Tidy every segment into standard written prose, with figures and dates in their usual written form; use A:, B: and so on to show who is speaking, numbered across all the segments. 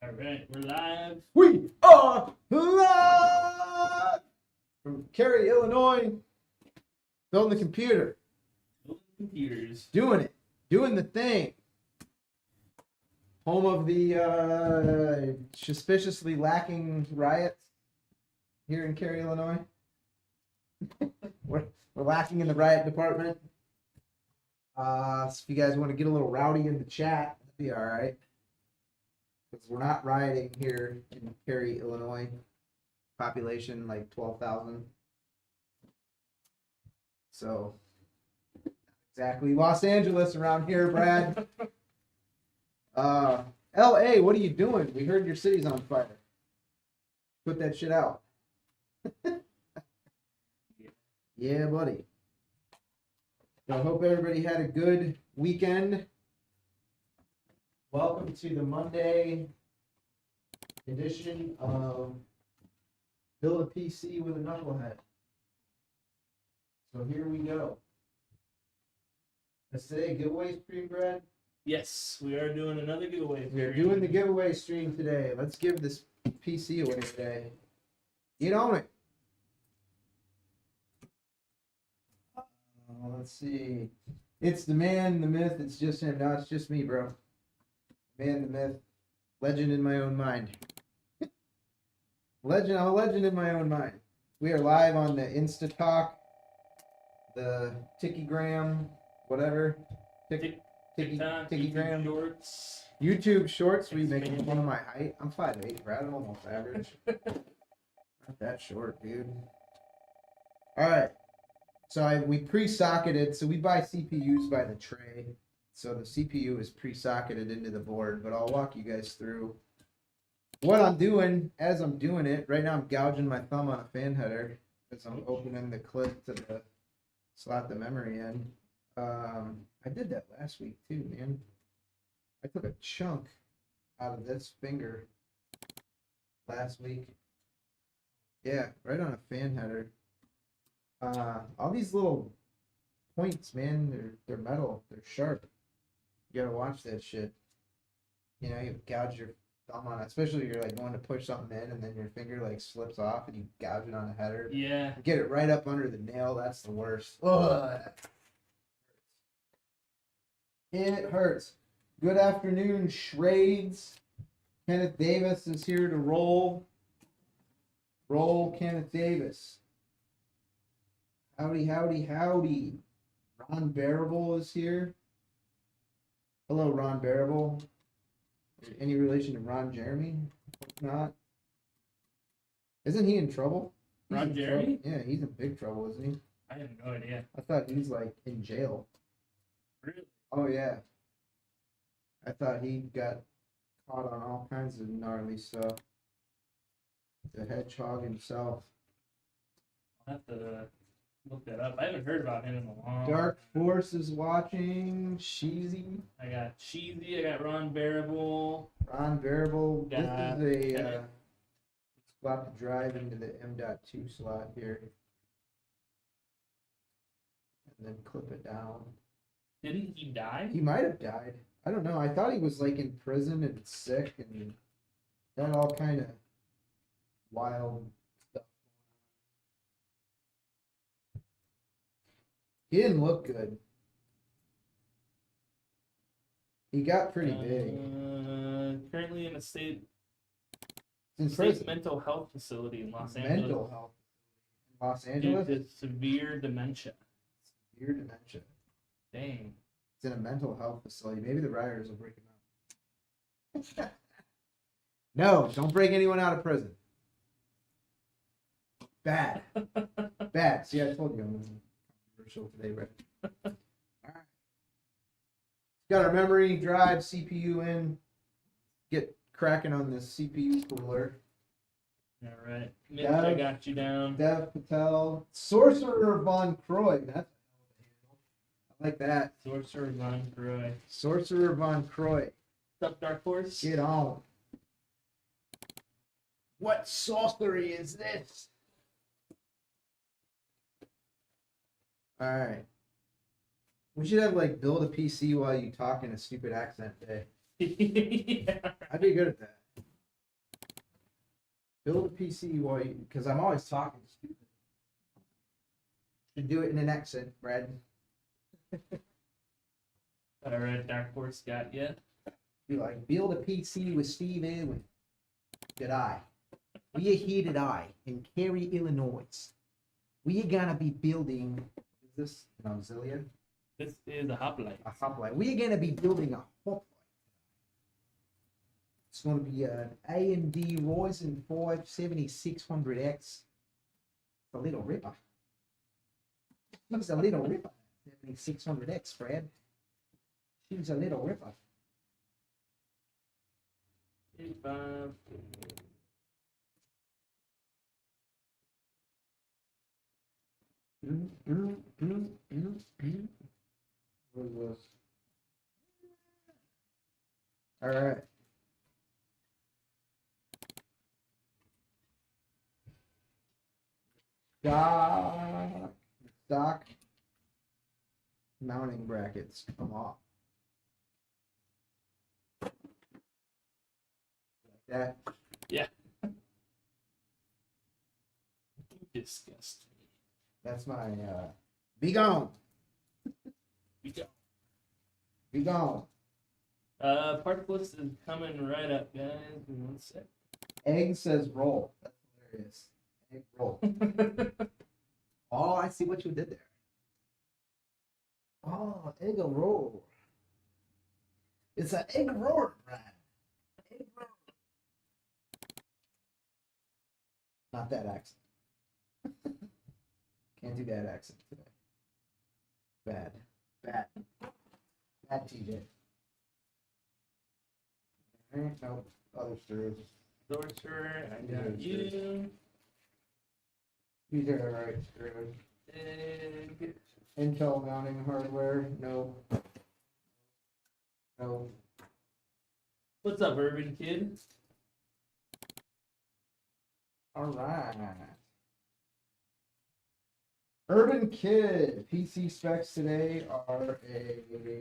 A: All right, we're live.
B: We are live from Cary, Illinois. Building the computer.
A: Building computers.
B: Doing it. Doing the thing. Home of the suspiciously lacking riots here in Cary, Illinois. we're lacking in the riot department. So if you guys want to get a little rowdy in the chat, that'd be all right. Because we're not rioting here in Cary, Illinois. Population like 12,000. So, exactly Los Angeles around here, Brad. LA, what are you doing? We heard your city's on fire. Put that shit out. Yeah, buddy. So I hope everybody had a good weekend. Welcome to the Monday edition of Build a PC with a Knucklehead. So here we go. Let's say giveaway stream, Brad.
A: Yes, we are doing another giveaway.
B: We are doing the giveaway stream today. Let's give this PC away today. Get on it. Let's see. It's the man, the myth. It's just him. No, it's just me, bro. Man, the myth. Legend in my own mind. I'm a legend in my own mind. We are live on the Insta Talk, the Tickygram, whatever.
A: TikTok,
B: Tickygram.
A: Shorts.
B: YouTube Shorts. We making fun of my height. I'm 5'8", Brad. I'm almost average. Not that short, dude. All right. So we pre-socketed. So we buy CPUs by the tray. So the CPU is pre-socketed into the board. But I'll walk you guys through what I'm doing as I'm doing it. Right now I'm gouging my thumb on a fan header as I'm opening the clip to slot the memory in. I did that last week too, man. I took a chunk out of this finger last week. Yeah, right on a fan header. All these little points, man, they're metal, they're sharp. You gotta watch that shit. You know, you gouge your thumb on it, especially if you're like going to push something in and then your finger like slips off and you gouge it on a header.
A: Yeah.
B: Get it right up under the nail, that's the worst. Ugh. It hurts. Good afternoon, Shrades. Kenneth Davis is here to roll. Roll, Kenneth Davis. Howdy, howdy, howdy. Ron Bearable is here. Hello, Ron Bearable. Any relation to Ron Jeremy? Not. Isn't he in trouble?
A: Ron Jeremy?
B: Yeah, he's in big trouble, isn't he?
A: I have no idea.
B: I thought he's like in jail.
A: Really?
B: Oh, yeah. I thought he got caught on all kinds of gnarly stuff. The hedgehog himself.
A: I'll have to look that up. I haven't heard about him in a long
B: Dark Force is watching. Sheezy.
A: I got Cheesy. I got Ron Bearable.
B: Ron Bearable.
A: Got
B: This is a slot to drive into the M.2 slot here. And then clip it down.
A: Didn't he die?
B: He might have died. I don't know. I thought he was like in prison and sick and that all kind of wild stuff. He didn't look good. He got pretty big.
A: Currently in a state
B: Prison.
A: mental health facility in Los Angeles.
B: Mental health. In Los Angeles?
A: Due to severe dementia.
B: Severe dementia.
A: Dang.
B: It's in a mental health facility. Maybe the rioters will break him out. No, don't break anyone out of prison. Bad. Bad. See, I told you I'm controversial today, right? All right. Got our memory drive CPU in. Get cracking on this CPU cooler.
A: All right. Mitch, I got you down.
B: Dev Patel. Sorcerer Von Croy. That's I like that.
A: Sorcerer Von Croy.
B: Sorcerer Von Croy.
A: What's up, Dark Force?
B: Get on. What sorcery is this? Alright. We should have like build a PC while you talk in a stupid accent day.
A: Yeah.
B: I'd be good at that. Build a PC while because I'm always talking stupid. Should do it in an accent, Brad.
A: All right, Dark Horse got you.
B: Be like, build a PC with Steve Irwin. Good eye. We are here today in Cary, Illinois. We are gonna be building. Is this an auxiliary?
A: This is a hoplite.
B: A hoplite. We are gonna be building a hoplite. It's going to be an AMD Ryzen 5 7600X. It's a little ripper. She's a little ripper. 7600X, Brad. She's a little ripper.
A: 85.
B: What is this? All right. Stock mounting brackets come off. Like that.
A: Yeah. Disgust me.
B: That's my be gone.
A: We go.
B: Be gone.
A: Part list is coming right up, guys. In 1 sec.
B: Egg says roll. That's hilarious. Egg roll. Oh, I see what you did there. Oh, egg roll. It's an egg roll, Brad. Egg roll. Not that accent. Can't do that accent today. Bad. Bad. Bad TJ. Alright, nope. Other screws.
A: Sorcerer, I got you.
B: These are the right screws.
A: Egg.
B: Intel mounting hardware. No. No.
A: What's up, Urban Kid?
B: Alright. Urban Kid. PC specs today are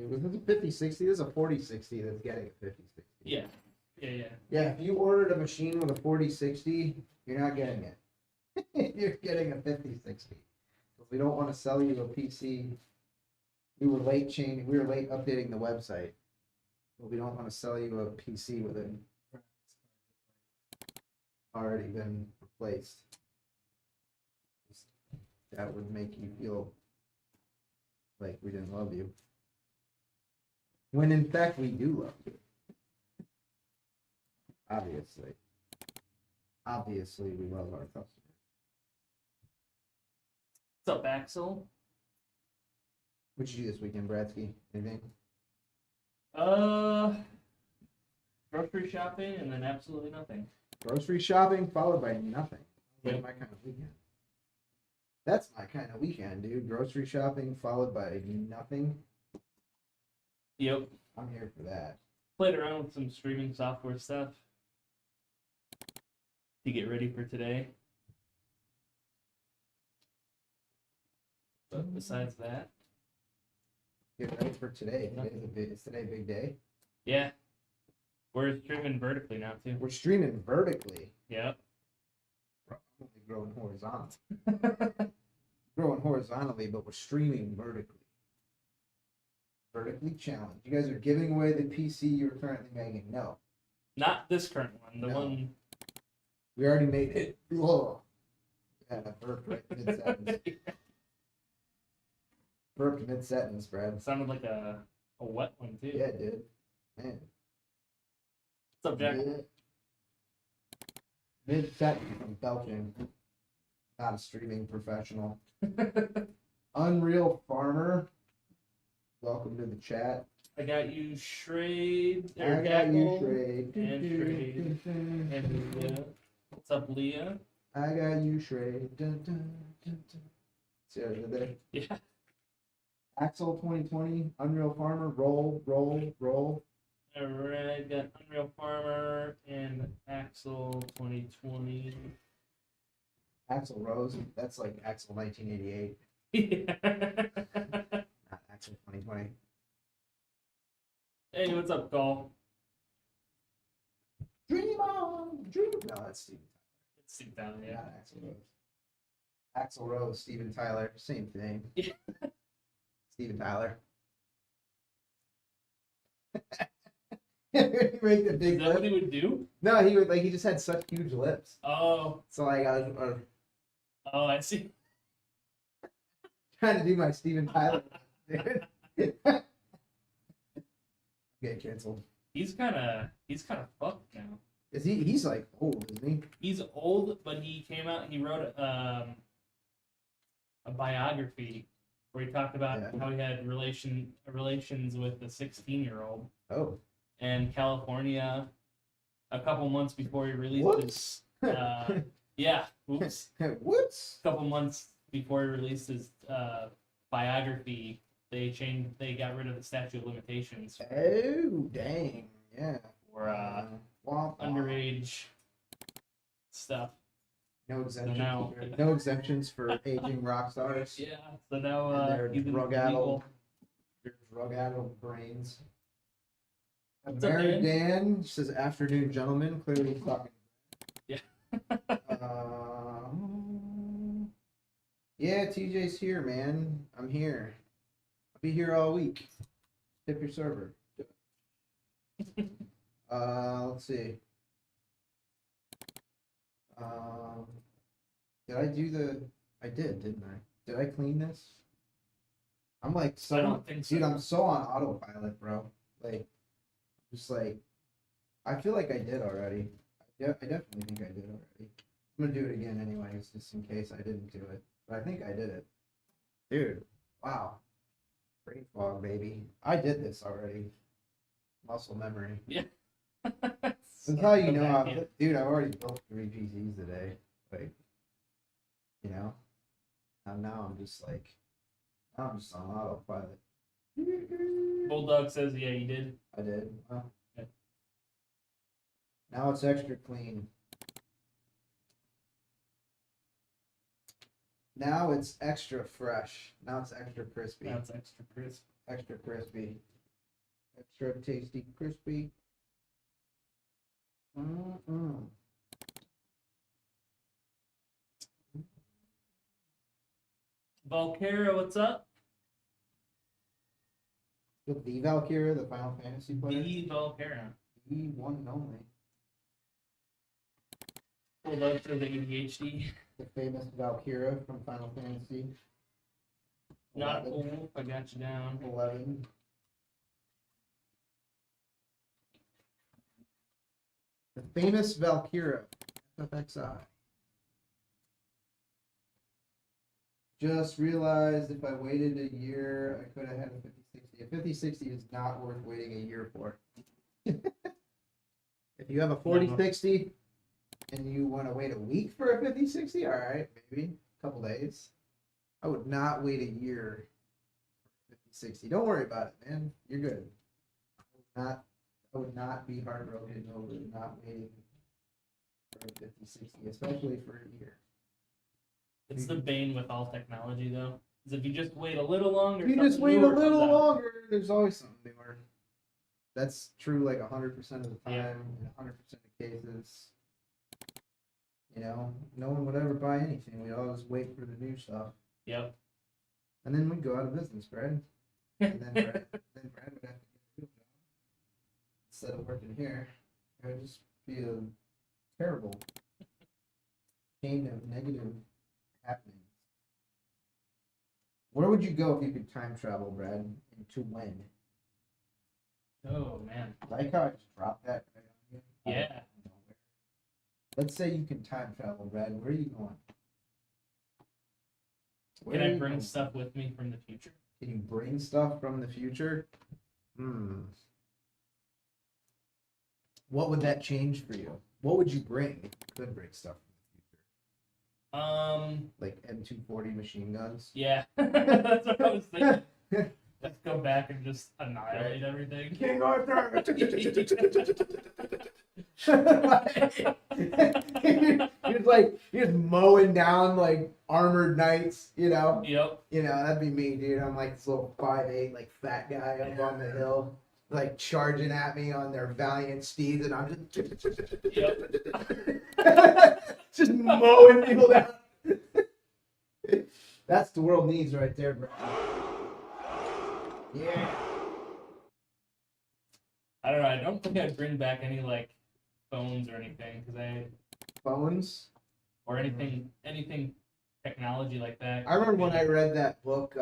B: was this a 5060? This is a 4060 that's getting a 5060.
A: Yeah. Yeah.
B: Yeah, if you ordered a machine with a 4060, you're not getting it. You're getting a 5060. We don't want to sell you a PC. We were late updating the website. But we don't want to sell you a PC with it already been replaced. That would make you feel like we didn't love you. When in fact we do love you. Obviously. Obviously we love our customers.
A: What's up, Axel?
B: What'd you do this weekend, Bradsky? Anything?
A: Grocery shopping and then absolutely nothing.
B: Grocery shopping followed by nothing.
A: Yep.
B: That's my kind of weekend. That's my kind of weekend, dude. Grocery shopping followed by nothing.
A: Yep.
B: I'm here for that.
A: Played around with some streaming software stuff to get ready for today. But besides that,
B: Get ready for today. Is today a big day?
A: yeah. We're streaming vertically now too.
B: We're streaming vertically.
A: Yep.
B: Probably growing horizontally. Growing horizontally, but we're streaming vertically. Vertically challenged. You guys are giving away the PC you're currently making. No.
A: Not this current one. The
B: No.
A: one.
B: We already made it. Whoa. Yeah, I burped right mid-sentence. Burped mid-sentence, Brad.
A: Sounded like a wet one too.
B: Yeah, it did. Man.
A: What's up, Jack?
B: Mid-sentence from belching. Not a streaming professional. Unreal Farmer. Welcome to the chat.
A: I got you, Shrade.
B: I got you, Shrade.
A: And Shrade. And Leah. What's up, Leah?
B: I got you, Shrade. Dun, dun, dun, dun. See what I did there?
A: Yeah.
B: Axel 2020, Unreal Farmer, roll.
A: Alright, got Unreal Farmer and Axel 2020.
B: Axel Rose, that's like Axel 1988,
A: Yeah.
B: not Axel 2020.
A: Hey, what's up, Cole?
B: Dream on, dream. No, that's Steven.
A: Steve Tyler, yeah.
B: Not Axl Rose. Axl Rose, Steven Tyler, same thing. Steven Tyler. He make the big
A: Is that what
B: lip.
A: he would do?
B: No, he would like he just had such huge lips.
A: Oh,
B: So like I was
A: I see.
B: trying to do my Steven Tyler. Dude. Get canceled.
A: He's kind of fucked now.
B: Is he? He's like old, isn't he?
A: He's old, but he came out and he wrote a biography where he talked about how he had relations with a 16-year-old.
B: Oh.
A: In California, a couple months before he released his. Yeah. Whoops.
B: Whoops.
A: A couple months before he released his biography, they got rid of the statute of limitations.
B: Oh dang! Yeah.
A: For underage stuff.
B: No exemptions.
A: So now,
B: no exemptions for aging rock stars.
A: Yeah. So now
B: and
A: he's
B: drug-addled brains.
A: What's up,
B: Mary
A: Dan?
B: Dan says, "Afternoon, gentlemen." Clearly he's talking.
A: Yeah.
B: Yeah, TJ's here, man. I'm here. I'll be here all week. Tip your server. Let's see. Did I do the? I did, didn't I? Did I clean this? I'm like so.
A: I don't think so.
B: Dude, I'm so on autopilot, bro. Like, just like, I feel like I did already. Yeah, I definitely think I did already. I'm gonna do it again anyways, just in case I didn't do it. But I think I did it. Dude, wow. Brain fog, baby. I did this already. Muscle memory.
A: Yeah.
B: That's how you know dude, I've already built 3 PCs today. Like, you know? And now I'm just on autopilot.
A: Bulldog says, yeah, you did.
B: I did. Well,
A: yeah.
B: Now it's extra clean. Now it's extra fresh. Now it's extra crispy.
A: Now it's extra crisp.
B: Extra crispy. Extra tasty crispy.
A: Valkyra, what's up?
B: The Valkyra, the Final Fantasy player.
A: The Valkyra.
B: The one and only.
A: Bulldog says ADHD.
B: The famous Valkyra from Final Fantasy.
A: Not cool. I got you down.
B: 11. The famous Valkyra, FFXI. Just realized if I waited a year, I could have had a 5060. A 5060 is not worth waiting a year for. If you have a 4060 and you want to wait a week for a 5060, all right, maybe a couple days. I would not wait a year for a 5060. Don't worry about it, man. You're good. I would not be heartbroken over not waiting for a 5060, especially for a year.
A: It's the bane with all technology, though. Is if you just wait a little longer.
B: If you just wait a little longer, there's always something newer. That's true like 100% of the time, in 100% of cases. You know, no one would ever buy anything. We'd always wait for the new stuff.
A: Yep.
B: And then we'd go out of business, Brad. And then Brad would have to get a real job. Instead of working here, it would just be a terrible chain of negative happenings. Where would you go if you could time travel, Brad? And to when?
A: Oh, man.
B: Like how I just dropped that right on you?
A: Yeah.
B: Let's say you can time travel, Brad. Where are you going?
A: Can I bring stuff with me from the future?
B: Can you bring stuff from the future? What would that change for you? What would you bring if you could bring stuff from the future? Like M240 machine guns?
A: Yeah. That's what I was thinking. Let's go back and just annihilate everything.
B: King Arthur! You're just mowing down like armored knights, you know?
A: Yep.
B: You know, that'd be me, dude. I'm like this little 5'8", like fat guy up on the hill. like charging at me on their valiant steeds, and I'm just just mowing people down. That's the world needs right there, bro. Yeah.
A: I don't know. I don't think I'd bring back any like phones or anything
B: Phones.
A: or anything technology like that.
B: I remember when I read that book,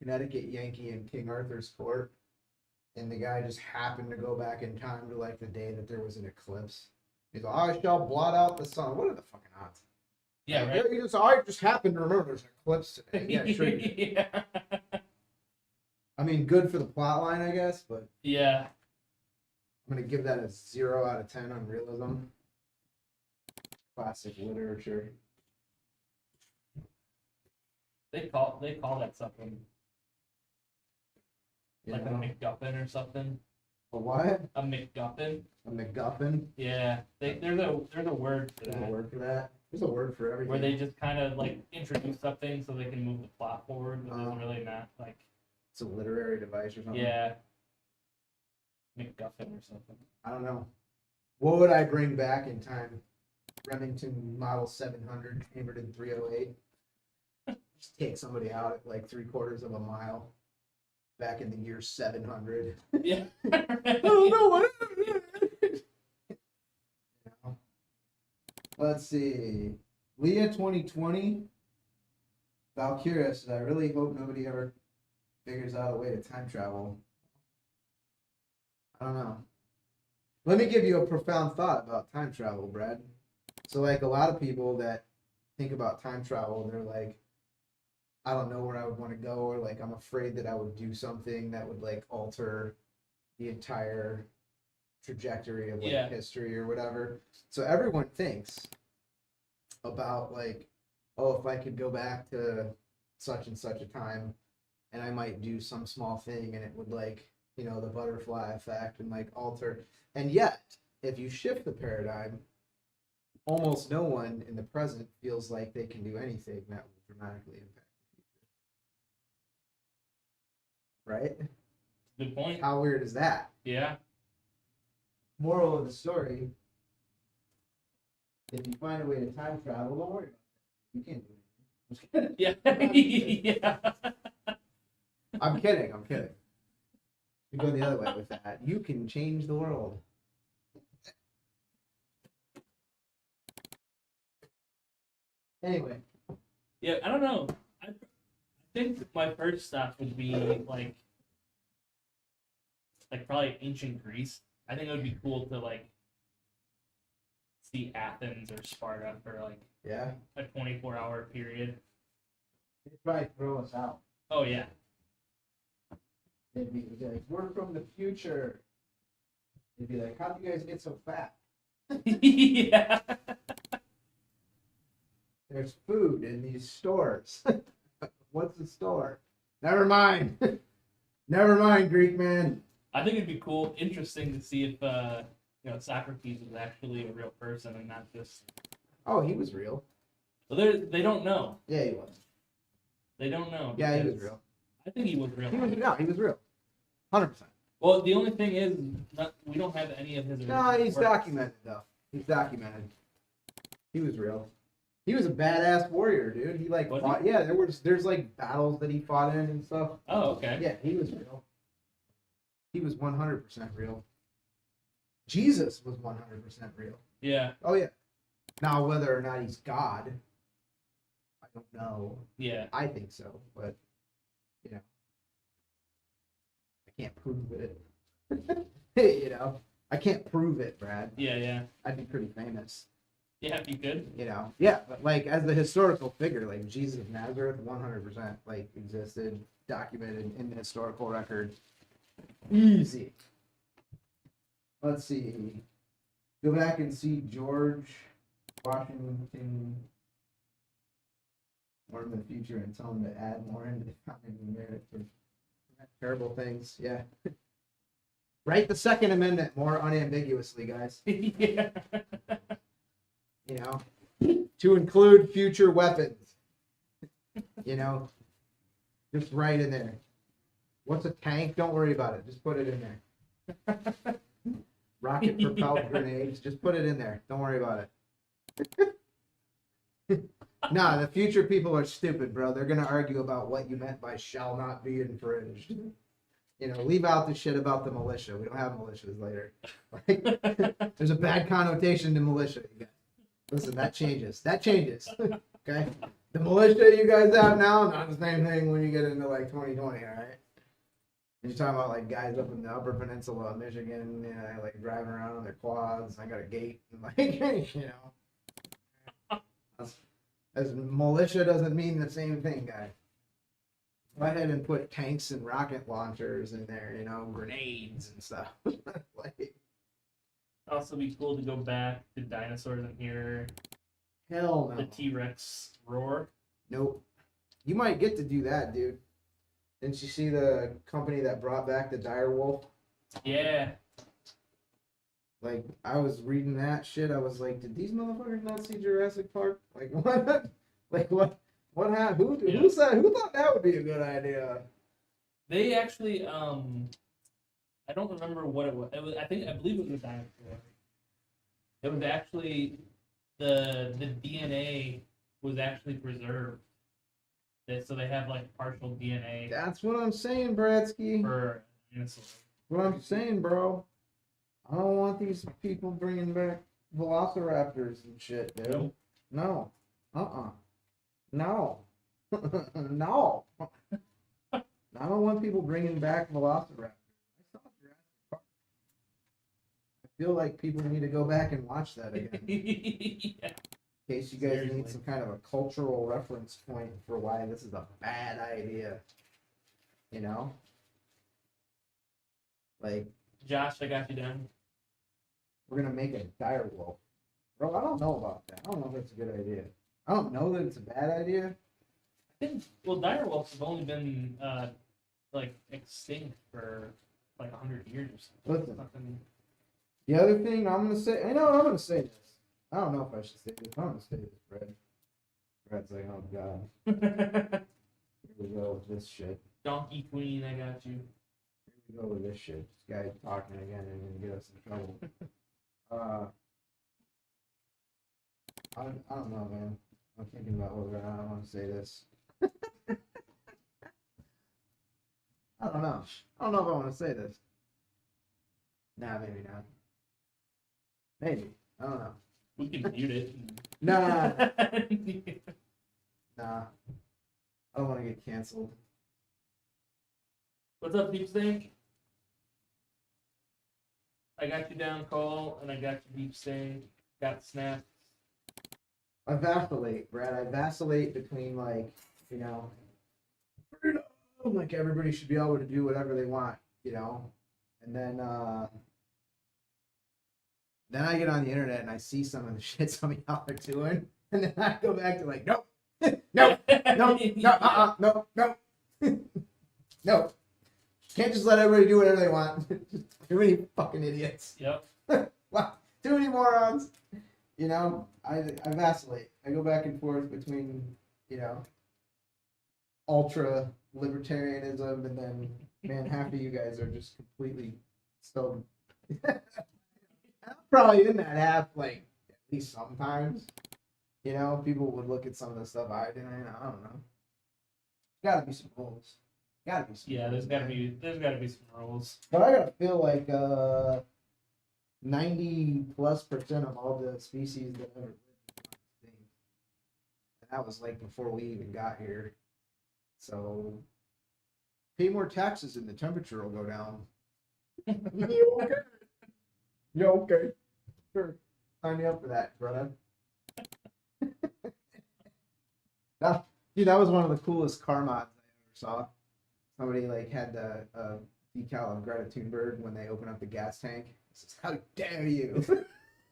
B: Connecticut Yankee in King Arthur's Court, and the guy just happened to go back in time to like the day that there was an eclipse. He's like, I shall blot out the sun. What are the fucking odds?
A: Yeah,
B: Like,
A: right.
B: I just happened to remember there's an eclipse today. Yeah, sure.
A: Yeah.
B: I mean, good for the plot line, I guess, but
A: Yeah.
B: I'm gonna give that a 0 out of 10 on realism. Classic literature.
A: They call that something
B: You
A: like a
B: know?
A: MacGuffin or something.
B: A what?
A: A MacGuffin.
B: A MacGuffin?
A: Yeah. There's a word for
B: There's a
A: that.
B: word for that. There's a word for everything.
A: Where they just kind of like introduce something so they can move the plot forward, but it's really not like.
B: It's a literary device or something.
A: Yeah. MacGuffin or something.
B: I don't know. What would I bring back in time? Remington Model 700, hammered in 308. Just take somebody out at like 3/4 of a mile. Back in the year 700.
A: Yeah.
B: I don't know what. Let's see. Leah 2020. Valkyria says, I really hope nobody ever figures out a way to time travel. I don't know. Let me give you a profound thought about time travel, Brad. So, like, a lot of people that think about time travel, they're like, I don't know where I would want to go, or like, I'm afraid that I would do something that would like alter the entire trajectory of like history or whatever. So everyone thinks about like, oh, if I could go back to such and such a time and I might do some small thing and it would like, you know, the butterfly effect and like alter. And yet, if you shift the paradigm, almost no one in the present feels like they can do anything that will dramatically impact the future. Right?
A: Good point.
B: How weird is that?
A: Yeah.
B: Moral of the story, if you find a way to time travel, don't worry about it. You can't do anything.
A: Yeah. Yeah.
B: I'm kidding. You go the other way with that. You can change the world. Anyway.
A: Yeah, I don't know. I think my first stop would be like probably ancient Greece. I think it would be cool to like see Athens or Sparta for like a 24-hour period.
B: They'd probably throw us out.
A: Oh yeah.
B: They'd be like, we're from the future. They'd be like, how do you guys get so fat?
A: Yeah.
B: There's food in these stores. What's the store? Never mind. Never mind, Greek man.
A: I think it'd be cool, interesting to see if Socrates was actually a real person and not just.
B: Oh, he was real.
A: Well, they don't know.
B: Yeah, he was.
A: They don't know.
B: Yeah, he was real.
A: I think he was real.
B: He was real. 100%.
A: Well, the only thing is, we don't have any of his.
B: No, he's
A: works.
B: documented though. He's documented. He was real. He was a badass warrior, dude. He like fought. Yeah, there's like battles that he fought in and stuff.
A: Oh, okay.
B: Yeah, he was real. He was 100% real. Jesus was 100% real.
A: Yeah.
B: Oh yeah. Now whether or not he's God, I don't know.
A: Yeah.
B: I think so, but you know, I can't prove it. You know, I can't prove it, Brad.
A: Yeah, yeah.
B: I'd be pretty famous.
A: Yeah, if you could.
B: You know, yeah, but like as the historical figure, like Jesus of Nazareth, 100% like existed, documented in the historical record. Easy. Let's see. Go back and see George Washington more in the future and tell him to add more into the common merit for terrible things. Yeah. Write the Second Amendment more unambiguously, guys.
A: Yeah.
B: You know, to include future weapons. You know, just right in there. What's a tank? Don't worry about it. Just put it in there. Rocket propelled grenades. Just put it in there. Don't worry about it. Nah, the future people are stupid, bro. They're gonna argue about what you meant by shall not be infringed. You know, leave out the shit about the militia. We don't have militias later. Like, there's a bad connotation to militia. You guys. Listen, that changes. That changes. Okay? The militia you guys have now, not the same thing when you get into like 2020, all right? You're talking about like guys up in the Upper Peninsula of Michigan, you know, like driving around on their quads. I got a gate, and like, you know, as militia doesn't mean the same thing, guys. Go ahead and put tanks and rocket launchers in there, you know, grenades and stuff. Like,
A: also be cool to go back to dinosaurs and hear
B: hell no.
A: The T-Rex roar.
B: Nope. You might get to do that, dude. Didn't you see the company that brought back the dire wolf?
A: Yeah.
B: Like, I was reading that shit. I was like, did these motherfuckers not see Jurassic Park? Like, what? Like, what? What happened? Who thought that would be a good idea?
A: They actually, I don't remember what it was. I believe it was a dinosaur. It was actually the DNA was actually preserved. So they have like partial DNA.
B: That's what I'm saying, Bradsky.
A: For dinosaur.
B: What I'm saying, bro. I don't want these people bringing back velociraptors and shit, dude.
A: Nope.
B: No. No. No. I don't want people bringing back velociraptors. I saw Jurassic Park. I feel like people need to go back and watch that again.
A: Yeah.
B: In case you guys need some kind of a cultural reference point for why this is a bad idea. You know? Like,
A: Josh, I got you down.
B: we're going to make a dire wolf. Bro, I don't know about that. I don't know if that's a good idea. I don't know that it's a bad idea.
A: I think, well, dire wolves have only been, like, extinct for, like, 100 years or something.
B: Listen, the other thing I'm going to say, I know I'm going to say this. I don't know if I should say this. I'm going to say this, Brad. Brad's like, oh, God. Here we go with this shit.
A: Donkey Queen, I got you.
B: Here we go with this shit. This guy talking again and going to get us in trouble. I don't know, man. I'm thinking about whether I want to say this. I don't know. I don't know if I want to say this. Nah, maybe not. Maybe. I don't know.
A: We can mute it.
B: Nah. Nah. I don't want to get canceled.
A: What's up, Deep Stink? I got you down, Cole, and I got you, Deep Stink. Got snaps.
B: I vacillate, Brad. I vacillate between, like, you know, like everybody should be able to do whatever they want, you know, and then I get on the internet and I see some of the shit some of y'all are doing, and then I go back to like, nope, no, no, can't just let everybody do whatever they want. Too many fucking idiots.
A: Yep.
B: Wow, too many morons. You know, I vacillate. I go back and forth between, you know, ultra libertarianism and then, man, half of you guys are just completely so. I'm probably in that half, like, at least sometimes. You know, people would look at some of the stuff I do, and I don't know. There's gotta be some rules. Gotta be some
A: yeah,
B: rules,
A: there's gotta be some rules.
B: But I gotta feel like 90+% of all the species that ever lived in thing. And that was like before we even got here. So pay more taxes and the temperature will go down. You okay? You okay? Sure. Sign me up for that, brother. Dude, that was one of the coolest car mods I ever saw. Somebody like had the decal of Greta Thunberg when they open up the gas tank. It says, "How dare you!"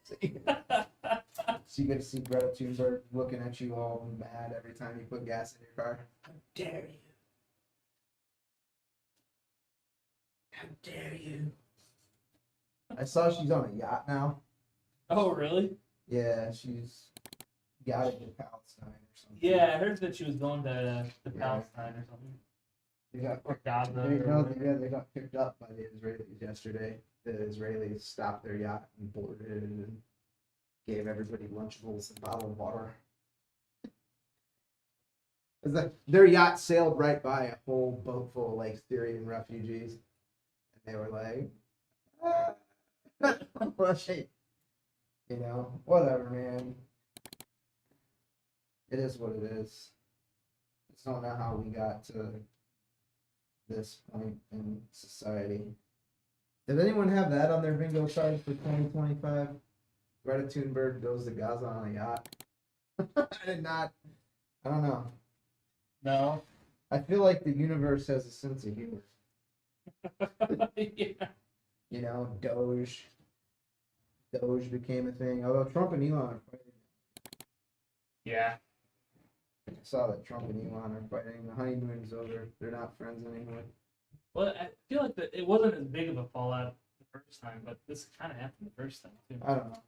B: So you get to see Greta Thunberg looking at you all mad every time you put gas in your car. How dare you! How dare you! I saw she's on a yacht now.
A: Oh, really?
B: Yeah, she's yachting in Palestine or something.
A: Yeah, I heard that she was going to Palestine or something.
B: They got
A: Or Gaza.
B: they got picked up by the Israelis yesterday. The Israelis stopped their yacht and boarded it and gave everybody Lunchables and bottled water. Their yacht sailed right by a whole boat full of like Syrian refugees, and they were like, you know, whatever, man. It is what it is. I just don't know how we got to this point in society. Did anyone have that on their bingo card for 2025? Greta Thunberg goes to Gaza on a yacht. I did not. I don't know.
A: No.
B: I feel like the universe has a sense of humor.
A: Yeah.
B: You know, Doge became a thing. Although Trump and Elon are fighting.
A: Yeah.
B: I saw that Trump and Elon are fighting. The honeymoon's over. They're not friends anymore.
A: Well, I feel like it wasn't as big of a fallout the first time, but this kind of happened the first time too.
B: I don't know.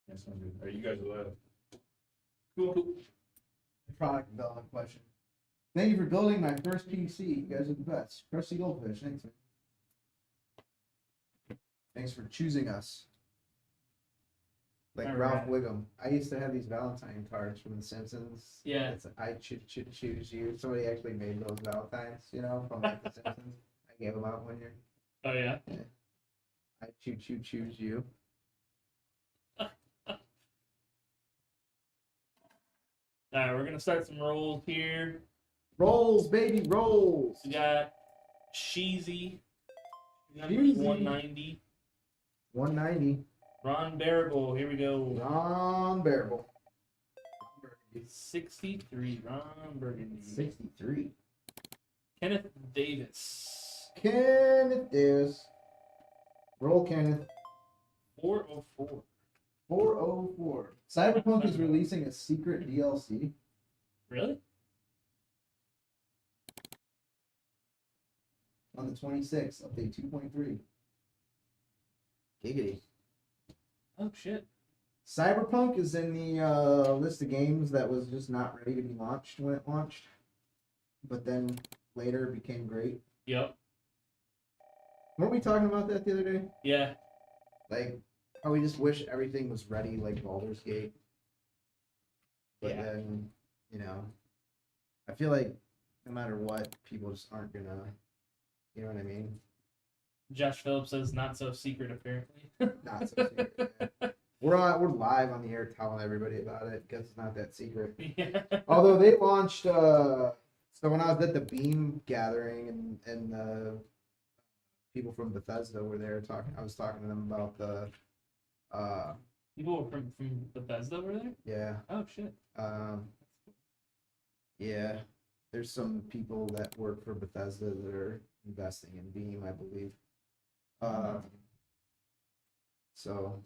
C: Yes, I'm good. Are you guys allowed?
A: Cool.
B: Product development question. Thank you for building my first PC. You guys are the best. Crusty Goldfish. Thanks, man. Thanks for choosing us. Like
A: All
B: Ralph
A: right.
B: Wiggum. I used to have these Valentine cards from The Simpsons.
A: Yeah.
B: It's I choose you. Somebody actually made those Valentines, you know, from like The Simpsons. I gave them out one year.
A: Oh yeah.
B: I choose you.
A: All right, we're gonna start some rolls here.
B: Rolls, baby, rolls.
A: We got Sheezy, number
B: Sheezy.
A: 190.
B: 190.
A: Ron Bearable, here we go.
B: Ron Bearable.
A: 63, Ron Burgundy.
B: 63.
A: Kenneth Davis,
B: Kenneth Davis. Roll, Kenneth.
A: 404.
B: 404. Cyberpunk is releasing a secret DLC.
A: Really?
B: On the 26th, update 2.3. Giggity.
A: Oh shit.
B: Cyberpunk is in the list of games that was just not ready to be launched when it launched, but then later became great.
A: Yep.
B: Weren't we talking about that the other day?
A: Yeah.
B: Like, how we just wish everything was ready, like Baldur's Gate. But
A: Yeah.
B: then, you know, I feel like no matter what, people just aren't gonna, you know what I mean?
A: Josh Phillips says not so secret apparently.
B: Not so secret. Yeah. We're live on the air telling everybody about it because it's not that secret.
A: Yeah.
B: Although they launched, so when I was at the Beam gathering and people from Bethesda were there talking, I was talking to them about the,
A: People from Bethesda were there?
B: yeah,
A: Oh shit.
B: yeah, there's some people that work for Bethesda that are investing in Beam, I believe. So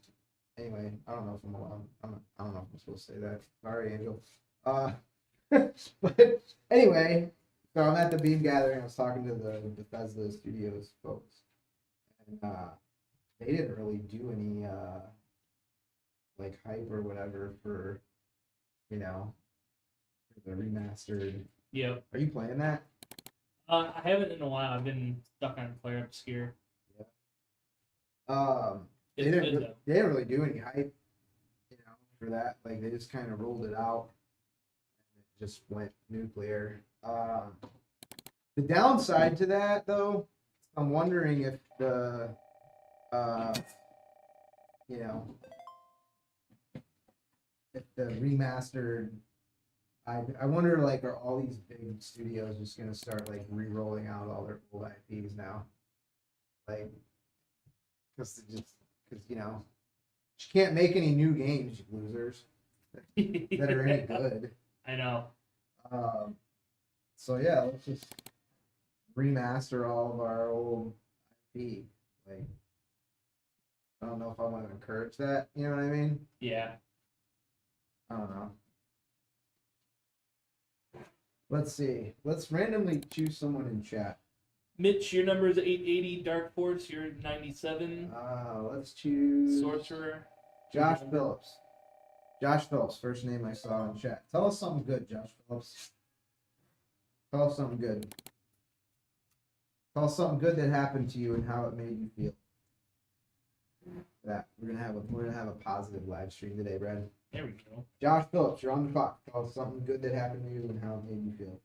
B: anyway, I don't know if I'm allowed. I don't know if I'm supposed to say that. Sorry, Angel. But anyway, so I'm at the Beam gathering. I was talking to the Bethesda Studios folks, and they didn't really do any like hype or whatever for, you know, for the remastered.
A: Yep.
B: Are you playing that?
A: I haven't in a while. I've been stuck on Flare Obscure.
B: They
A: It's
B: didn't.
A: good though.
B: They didn't really do any hype, you know, for that. Like they just kind of rolled it out, and it just went nuclear. The downside to that, though, I'm wondering if the you know, if the remastered, I wonder, like, are all these big studios just gonna start like re-rolling out all their old IPs now? Like, because you know, you can't make any new games, you losers, that are any good.
A: I know.
B: So yeah, let's just remaster all of our old IP. Like, I don't know if I want to encourage that. You know what I mean?
A: Yeah.
B: I don't know. Let's see. Let's randomly choose someone in chat.
A: Mitch, your number is 880. Dark Force, you're 97.
B: Let's choose
A: Sorcerer.
B: Josh Phillips. Josh Phillips, first name I saw in chat. Tell us something good, Josh Phillips. Tell us something good. Tell us something good that happened to you and how it made you feel. That we're gonna have a positive live stream today, Brad.
A: There we go.
B: Josh Phillips, you're on the clock. Tell us something good that happened to you and how it made you feel.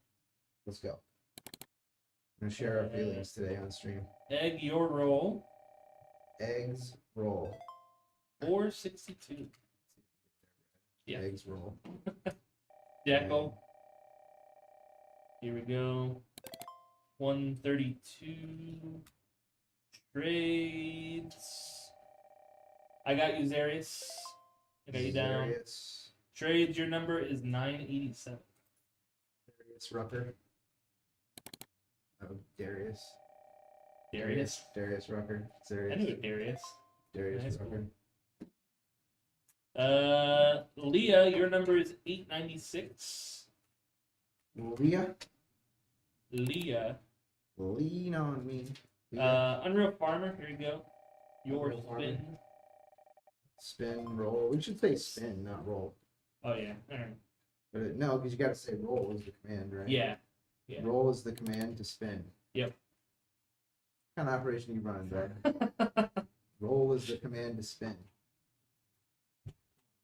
B: Let's go. I'm gonna share our feelings today on stream.
A: Egg your roll.
B: Eggs roll.
A: 462. Yeah.
B: Eggs roll.
A: Deckle. Here we go. 132. Trades. I got you, Zarius. I got you down.
B: Darius.
A: Trades, your number is 987.
B: Darius Rucker. Oh, Darius.
A: Darius.
B: Darius Rucker.
A: I knew it, Darius.
B: Darius
A: Nice.
B: Rucker.
A: Leah, your number is 896.
B: Leah.
A: Leah.
B: Lean on me. Leah.
A: Unreal Farmer, here you go. Your
B: Unreal Farmer.
A: spin.
B: Spin, roll. We should say spin, not roll.
A: Oh, yeah. All right.
B: But no, because you got to say roll is the command, right?
A: Yeah. Yeah.
B: Roll is the command to spin.
A: Yep.
B: What kind of operation are you running, Brad? Roll is the command to spin.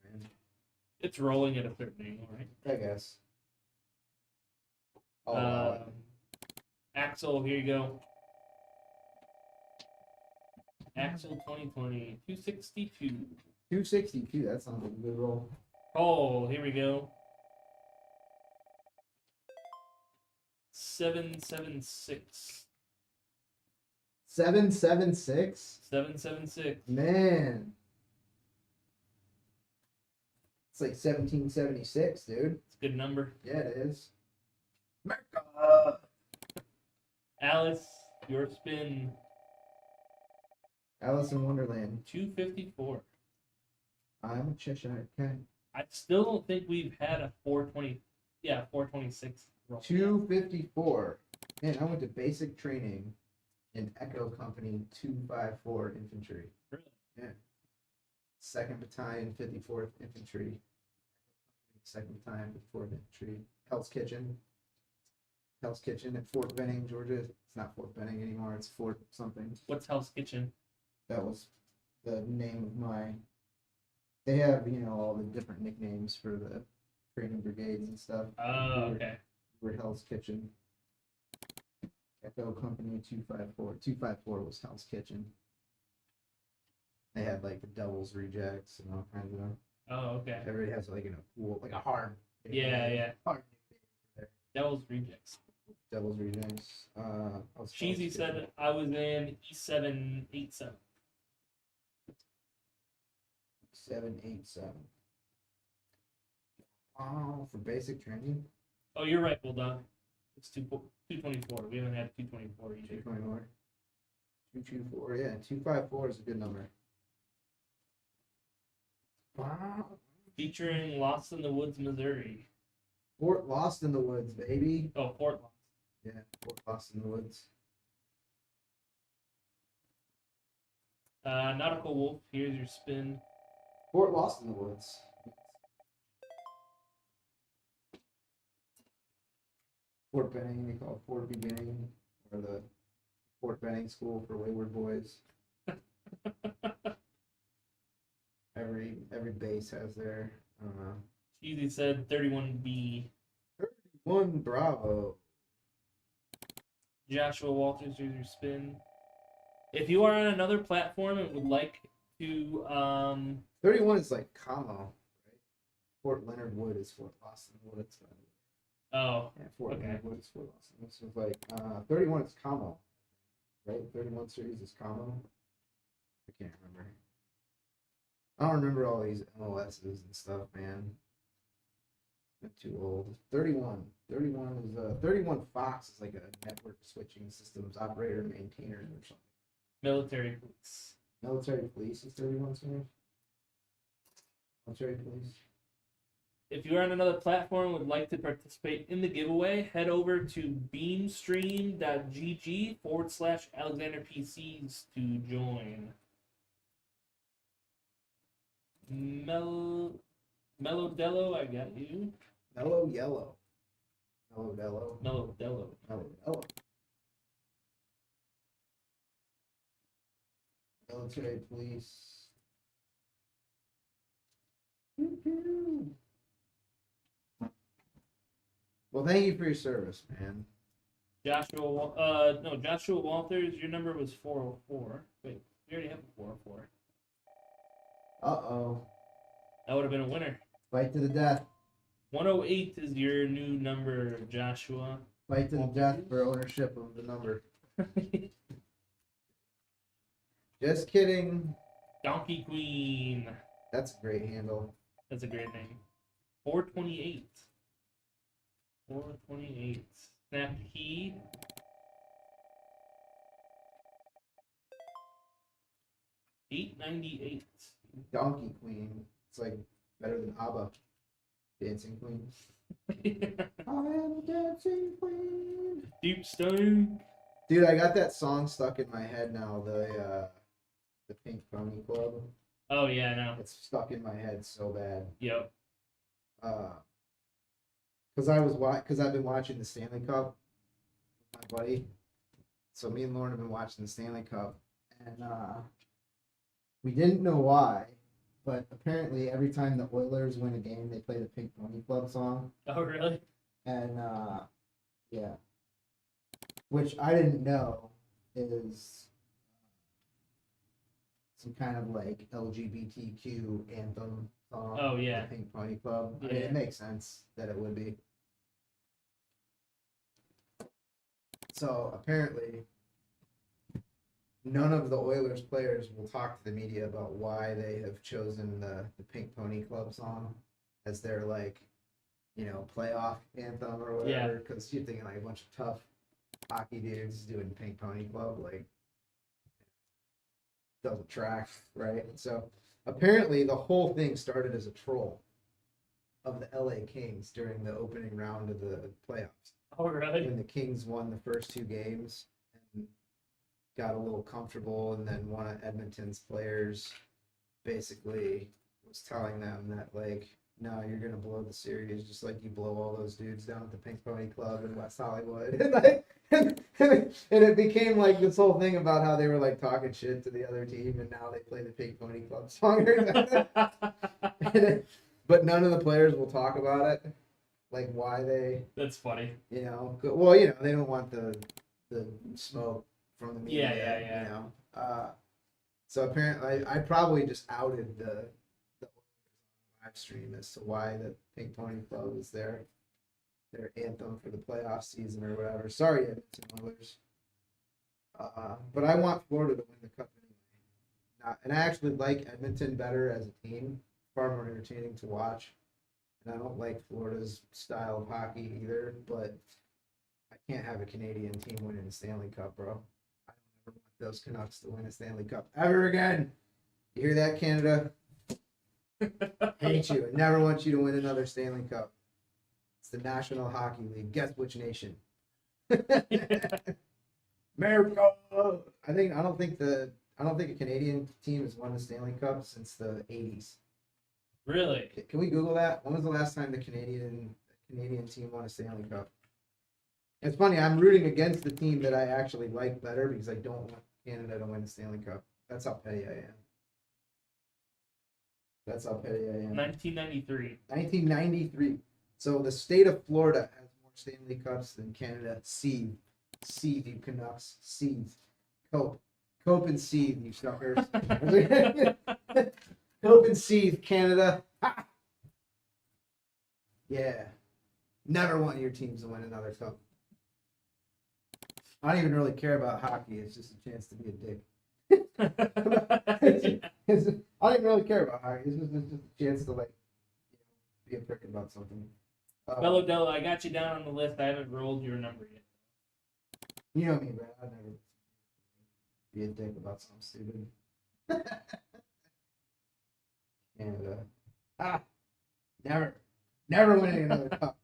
B: Man,
A: It's rolling at a certain angle, right?
B: I guess. Oh,
A: Axel, here you go. Axel 2020, 262.
B: 262. That sounds like a good roll.
A: Oh, here we go. 776.
B: 776.
A: 776.
B: Man, it's like 1776, dude.
A: It's a good number.
B: Yeah, it is.
A: Alice, your spin.
B: Alice in Wonderland.
A: 254.
B: I'm a Cheshire Cat.
A: I still don't think we've had a 420. Yeah, 426. roll.
B: 254. Man, I went to basic training in Echo Company 254 Infantry.
A: Really?
B: Yeah. 2nd Battalion, 54th Infantry. 2nd Battalion, 54th Infantry. Hell's Kitchen. Hell's Kitchen at Fort Benning, Georgia. It's not Fort Benning anymore. It's Fort something.
A: What's Hell's Kitchen?
B: That was the name of my. They have, you know, all the different nicknames for the training brigades and stuff.
A: Oh, okay.
B: We're Hell's Kitchen. Echo Company 254. 254 was Hell's Kitchen. They had like the Devil's Rejects and all kinds of them.
A: Oh, okay.
B: Everybody has like, you know, cool, like a hard.
A: Yeah.
B: Hard.
A: Devil's Rejects.
B: Devil's Rejects.
A: Cheesy said I was in E787.
B: 787. Oh, for basic training.
A: Oh, you're right, Bulldog. It's 224. We haven't had 224 either.
B: 224. 224. Yeah, 254 is a good number. Wow.
A: Featuring Lost in the Woods, Missouri.
B: Fort Lost in the Woods, baby.
A: Oh, Fort Lost.
B: Yeah, Fort Lost in the Woods.
A: Nautical Wolf, here's your spin.
B: Fort Lost in the Woods. Fort Benning, they call it Fort Beginning, or the Fort Benning School for Wayward Boys. Every base has their, I don't know.
A: Cheesy said 31B.
B: 31 Bravo.
A: Joshua Walters, here's your spin. If you are on another platform and would like to
B: 31 is like Como, right? Fort Leonard Wood is Fort Lawson Woods.
A: oh,
B: Yeah, Fort
A: okay.
B: Leonard Wood is Fort Lawson. This was like 31 is Como, right? 31 series is Como. I can't remember. I don't remember all these MOSs and stuff, man. I'm too old. 31. 31 is 31 Fox is like a network switching systems operator maintainer or something.
A: Military police.
B: Military police is 31 series. Military police.
A: If you are on another platform and would like to participate in the giveaway, head over to beamstream.gg/Alexander PCs to join. Mellodello, I got you.
B: Mellow Yellow. Mellow
A: Mellodello.
B: Yellow. Military police. Well, thank you for your service, man.
A: Joshua Walters, your number was 404. Wait, you already have a 404.
B: Uh-oh.
A: That would have been a winner.
B: Fight to the death.
A: 108 is your new number, Joshua.
B: Fight to the death for ownership of the number. Just kidding.
A: Donkey Queen.
B: That's a great handle.
A: That's a great name. 428. 428. Snap key. $8.98.
B: Donkey Queen. It's like better than ABBA. Dancing Queen. I am a dancing queen.
A: Deep Stone.
B: Dude, I got that song stuck in my head now. The Pink Pony Club.
A: Oh yeah, no.
B: It's stuck in my head so bad.
A: Yep.
B: Because I've been watching the Stanley Cup with my buddy. So me and Lauren have been watching the Stanley Cup, and we didn't know why, but apparently every time the Oilers win a game, they play the Pink Pony Club song.
A: Oh really?
B: And yeah, which I didn't know is some kind of like LGBTQ anthem song.
A: Oh yeah.
B: The Pink Pony Club.
A: Yeah.
B: I mean, it makes sense that it would be. So apparently, none of the Oilers players will talk to the media about why they have chosen the Pink Pony Club song as their playoff anthem or whatever. Because you're thinking like a bunch of tough hockey dudes doing Pink Pony Club, like doesn't track, right? So apparently the whole thing started as a troll of the LA Kings during the opening round of the playoffs.
A: Oh really?
B: When the Kings won the first two games and got a little comfortable, and then one of Edmonton's players basically was telling them that like, no, you're gonna blow the series just like you blow all those dudes down at the Pink Pony Club in West Hollywood. And it became like this whole thing about how they were like talking shit to the other team, and now they play the Pink Pony Club song. But none of the players will talk about it, like why they.
A: That's funny.
B: Well, they don't want the smoke from the media.
A: Yeah.
B: So apparently, I probably just outed the live stream as to why the Pink Pony Club is their anthem for the playoff season or whatever. Sorry, Edmonton Oilers. But I want Florida to win the cup anyway. And I actually like Edmonton better as a team. Far more entertaining to watch. And I don't like Florida's style of hockey either, but I can't have a Canadian team winning the Stanley Cup, bro. I don't ever want those Canucks to win a Stanley Cup ever again. You hear that, Canada? Hate you. I never want you to win another Stanley Cup. It's the National Hockey League. Guess which nation? America. I don't think a Canadian team has won the Stanley Cup since the 80s.
A: Really?
B: Can we Google that? When was the last time the Canadian team won a Stanley Cup? It's funny, I'm rooting against the team that I actually like better because I don't want Canada to win the Stanley Cup. That's how petty I am.
A: 1993.
B: 1993. So the state of Florida has more Stanley Cups than Canada. Seethe, you Canucks. Seethe. Cope. Cope and seethe, you suckers. Cope and seethe, Canada. Ha! Yeah. Never want your teams to win another cup. I don't even really care about hockey. It's just a chance to be a dick. I don't even really care about hockey. It's just a chance to like be a prick about something.
A: Bello Dello, I got you down on the list. I haven't rolled your number yet.
B: You know me, Brad. I'd never be a dick about something stupid. Canada. Never winning another cup.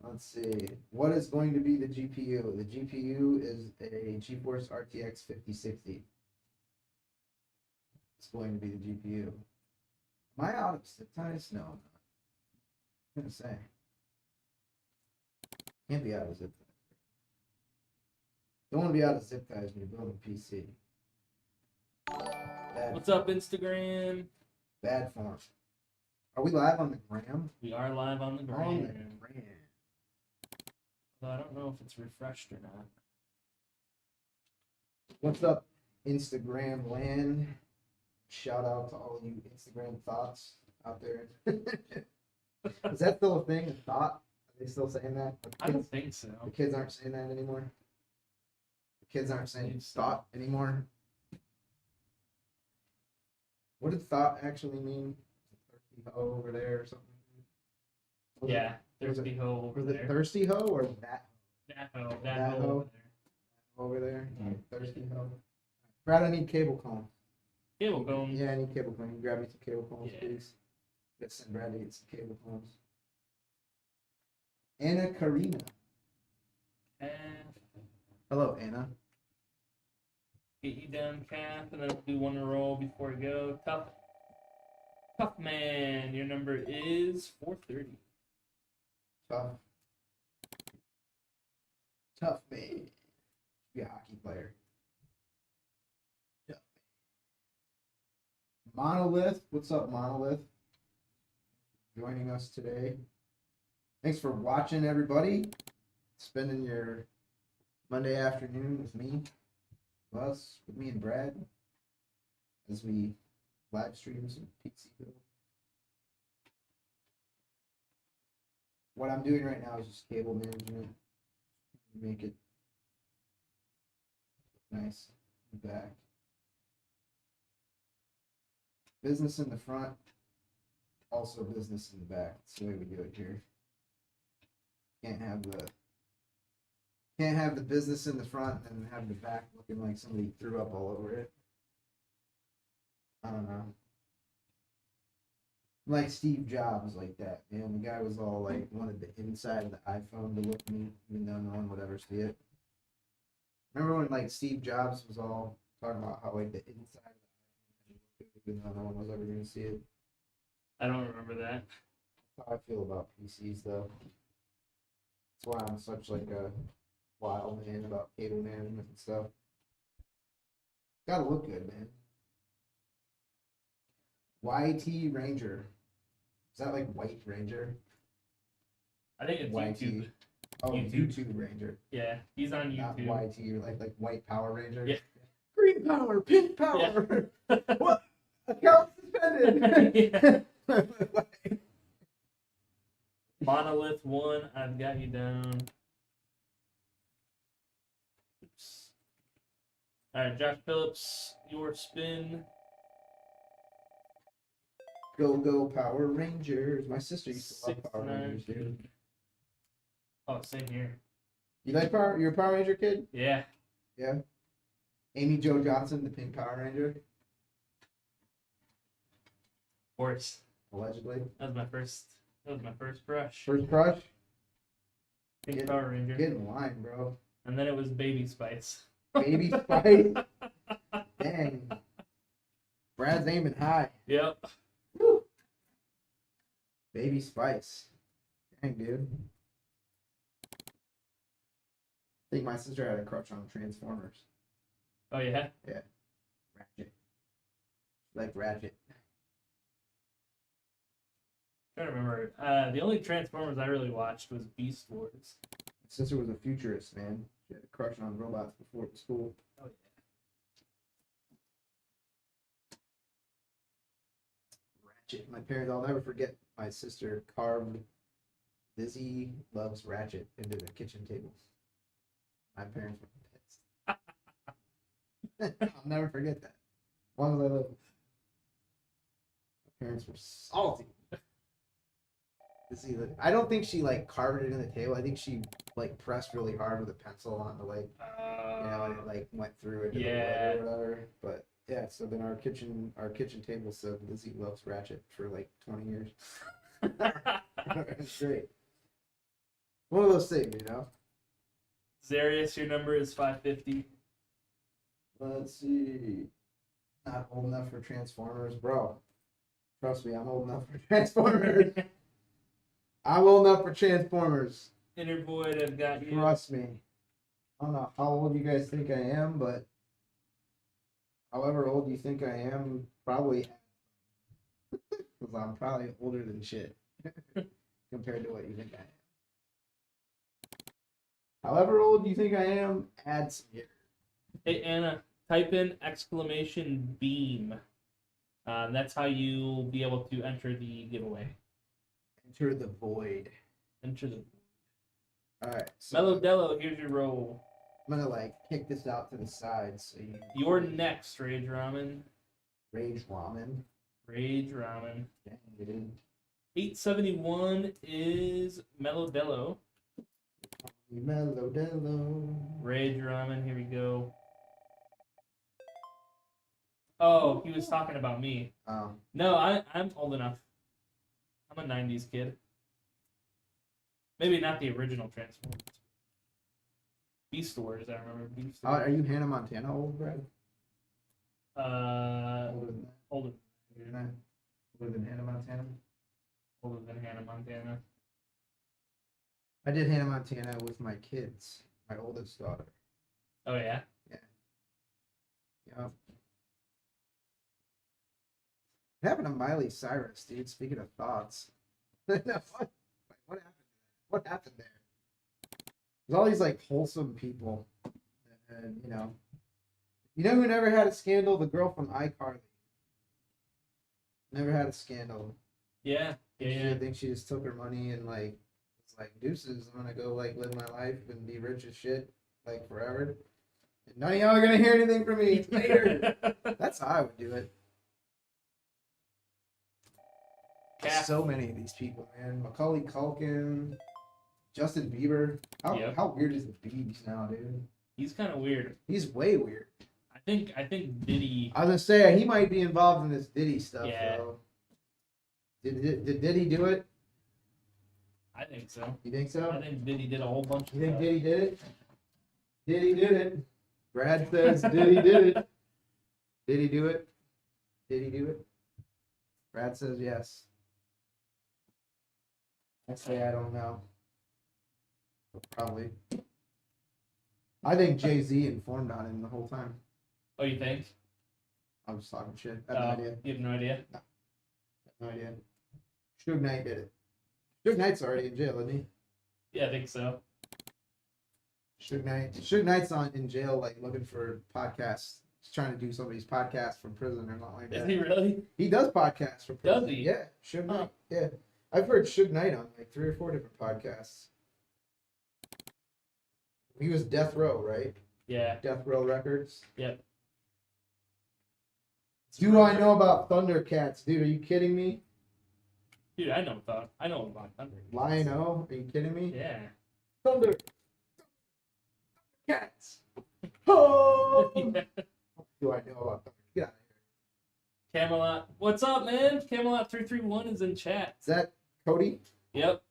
B: Let's see. What is going to be the GPU? The GPU is a GeForce RTX 5060. It's going to be the GPU. Am I out of zip ties? No, I'm not. I'm gonna say. Can't be out of zip ties. Don't want to be out of zip ties when you're building a PC.
A: What's up, Instagram?
B: Bad form. Are we live on the gram?
A: We are live on the gram.
B: On the gram.
A: Well, I don't know if it's refreshed or not.
B: What's up, Instagram land? Shout out to all you Instagram thoughts out there. Is that still a thing? A thought? Are they still saying that?
A: I don't think so.
B: The kids aren't saying that anymore. The kids aren't saying thought anymore. What did thought actually mean? Thirsty hoe over there or something?
A: Yeah, thirsty hoe over
B: Was
A: there.
B: it thirsty hoe or that?
A: That hoe.
B: That
A: That hoe
B: hoe?
A: over there.
B: Over there? Thirsty hoe. Brad, I need cable combs.
A: Cable combs.
B: Yeah, I need cable combs. You grab me some cable combs,
A: Yeah.
B: please. Let's send Brad to get some cable combs. Anna Karina. Hello, Anna.
A: Get you down, Cap, and then we'll do one in a roll before we go. Tough man. Your number is 430.
B: Tough man. Be a hockey player. Tough man. Monolith. What's up, Monolith? Joining us today. Thanks for watching, everybody. Spending your Monday afternoon with me. With me and Brad. As we live stream some PC build. What I'm doing right now is just cable management. Make it nice in the back. Business in the front, also business in the back. That's the way we do it here. Can't have the business in the front and have the back looking like somebody threw up all over it. I don't know. Like Steve Jobs, like that, man. The guy was all like wanted the inside of the iPhone to look neat, even though no one would ever see it. Remember when like Steve Jobs was all talking about how like the inside of the iPhone, even though no one was ever going to see it?
A: I don't remember that.
B: That's how I feel about PCs, though. That's why I'm such like a wild man about cable management and stuff. Gotta look good, man. YT Ranger. Is that like White Ranger?
A: I think it's
B: YT.
A: YouTube.
B: Oh,
A: YouTube.
B: YouTube Ranger.
A: Yeah, he's on
B: Not
A: YouTube.
B: YT, or like White Power Ranger.
A: Yeah.
B: Green power, pink power.
A: Yeah.
B: What? Account suspended.
A: Yeah. Monolith 1, I've got you down. Oops. Alright, Josh Phillips, your spin.
B: Go Power Rangers. My sister used to love Power
A: 6-9.
B: Rangers, dude.
A: Oh, same here.
B: You like Power? You're a Power Ranger kid?
A: Yeah.
B: Yeah. Amy Jo Johnson, the Pink Power Ranger,
A: Of course.
B: allegedly.
A: That was my first brush.
B: First crush?
A: Pink
B: Get-
A: Power Ranger.
B: Get in line, bro.
A: And then it was Baby Spice.
B: Baby Spice. Dang. Brad's aiming high.
A: Yep.
B: Woo. Baby Spice. Dang, dude. I think my sister had a crush on Transformers.
A: Oh yeah.
B: Ratchet. Like Ratchet.
A: Trying to remember. The only Transformers I really watched was Beast Wars.
B: My sister was a futurist, man. She had a crush on robots before it was cool.
A: Oh
B: Ratchet. My parents, I'll never forget, my sister carved Lizzie Loves Ratchet into the kitchen table. My parents were pissed. I'll never forget that. As long as I live. My parents were salty. I don't think she like carved it in the table. I think she like pressed really hard with a pencil on the like, and it like went through it
A: Yeah.
B: or whatever. But yeah, so then our kitchen table said Lizzie Loves Ratchet for like 20 years. It's great. One of those things, you know.
A: Zarius, your number is 550.
B: Let's see. Not old enough for Transformers, bro. Trust me, I'm old enough for Transformers. I'm old enough for Transformers.
A: Inner Void, I've got you.
B: Trust me. I don't know how old you guys think I am, but however old you think I am, probably because I'm probably older than shit compared to what you think I am. However old you think I am, add some years.
A: Hey, Anna, type in !beam. That's how you'll be able to enter the giveaway.
B: Enter the void.
A: Enter the.
B: Alright. So
A: Melodello, here's your roll.
B: I'm gonna like kick this out to the side so you.
A: You're next, Rage Ramen.
B: Rage Ramen.
A: Rage Ramen.
B: Dang, dude.
A: 871 is Melodello.
B: Melodello.
A: Rage Ramen, here we go. Oh, he was talking about me. No, I'm old enough. I'm a 90s kid. Maybe not the original Transformers. Beast Wars, I remember Beast Wars.
B: Are you Hannah Montana old, Brad?
A: Older.
B: Older than Hannah Montana?
A: Older than Hannah Montana.
B: I did Hannah Montana with my kids, my oldest daughter.
A: Oh, yeah?
B: Yeah. What happened to Miley Cyrus, dude? Speaking of thoughts. what happened? What happened there? There's all these like wholesome people. And you know who never had a scandal? The girl from iCarly. Never had a scandal.
A: Yeah.
B: I think she just took her money and like was like, deuces, I'm gonna go like live my life and be rich as shit like forever. And none of y'all are gonna hear anything from me later. That's how I would do it. So many of these people, man. Macaulay Culkin, Justin Bieber. How weird is the Biebs now, dude?
A: He's kind of weird.
B: He's way weird.
A: I think Diddy.
B: I was gonna say he might be involved in this Diddy stuff.
A: Yeah.
B: Though. Did Diddy do it?
A: I think so.
B: You think so?
A: I think Diddy did a whole bunch of
B: You think
A: stuff.
B: Diddy did it? Diddy did it. Brad says Diddy did it. Did he do it? Did he do it? Brad says yes. I say I don't know. But probably. I think Jay-Z informed on him the whole time.
A: Oh, you think?
B: I'm just talking shit. I have no idea.
A: You have no idea?
B: No idea. Suge Knight did it. Suge Knight's already in jail, isn't he?
A: Yeah, I think so.
B: Suge Knight's in jail, like looking for podcasts. He's trying to do somebody's podcast from prison or something like that.
A: Is he really?
B: He does podcasts from prison.
A: Does he?
B: Yeah, Suge Knight. Yeah, I've heard Suge Knight on like 3 or 4 different podcasts. He was Death Row, right?
A: Yeah.
B: Death Row Records.
A: Yep.
B: Do I know about Thundercats, dude? Are you kidding me?
A: Dude, I know about Thunder.
B: Lion-O? Are you kidding me?
A: Yeah.
B: Thunder. Cats. Oh!
A: Yeah.
B: Do I know about Thunder? Get out of here.
A: Camelot. What's up, man? Camelot331 is in chat.
B: Is that Cody?
A: Yep.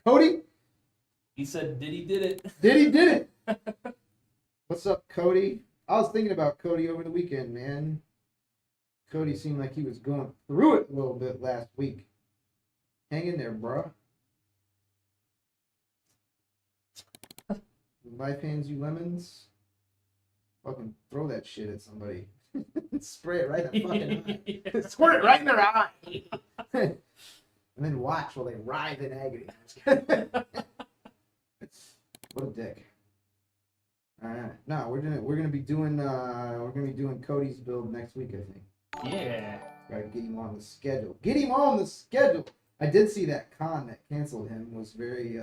B: Cody?
A: He said Diddy did it.
B: Diddy did it. What's up, Cody? I was thinking about Cody over the weekend, man. Cody seemed like he was going through it a little bit last week. Hang in there, bro. Life hands you lemons. Fucking throw that shit at somebody. Spray it right in their fucking eye. Squirt it right in their eye. And then watch while they writhe in agony. What a dick. All right. No, we're gonna be doing Cody's build next week, I think.
A: Yeah.
B: Gotta get him on the schedule. Get him on the schedule. I did see that con that canceled him was very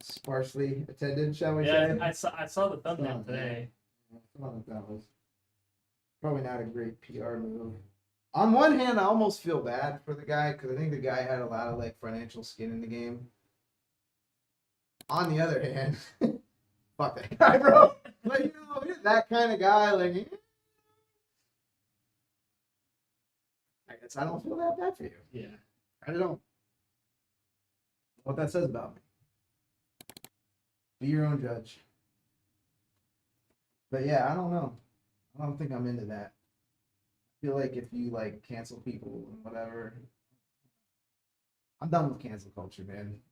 B: sparsely attended, shall we say?
A: I saw the thumbnail today.
B: I thought that was probably not a great PR move. On one hand, I almost feel bad for the guy because I think the guy had a lot of like financial skin in the game. On the other hand, fuck that guy, bro. Like, you know, he's that kind of guy. Like, I guess I don't feel that bad for you.
A: Yeah.
B: I don't. What that says about me. Be your own judge. But yeah, I don't know. I don't think I'm into that. I feel like if you like cancel people and whatever, I'm done with cancel culture, man.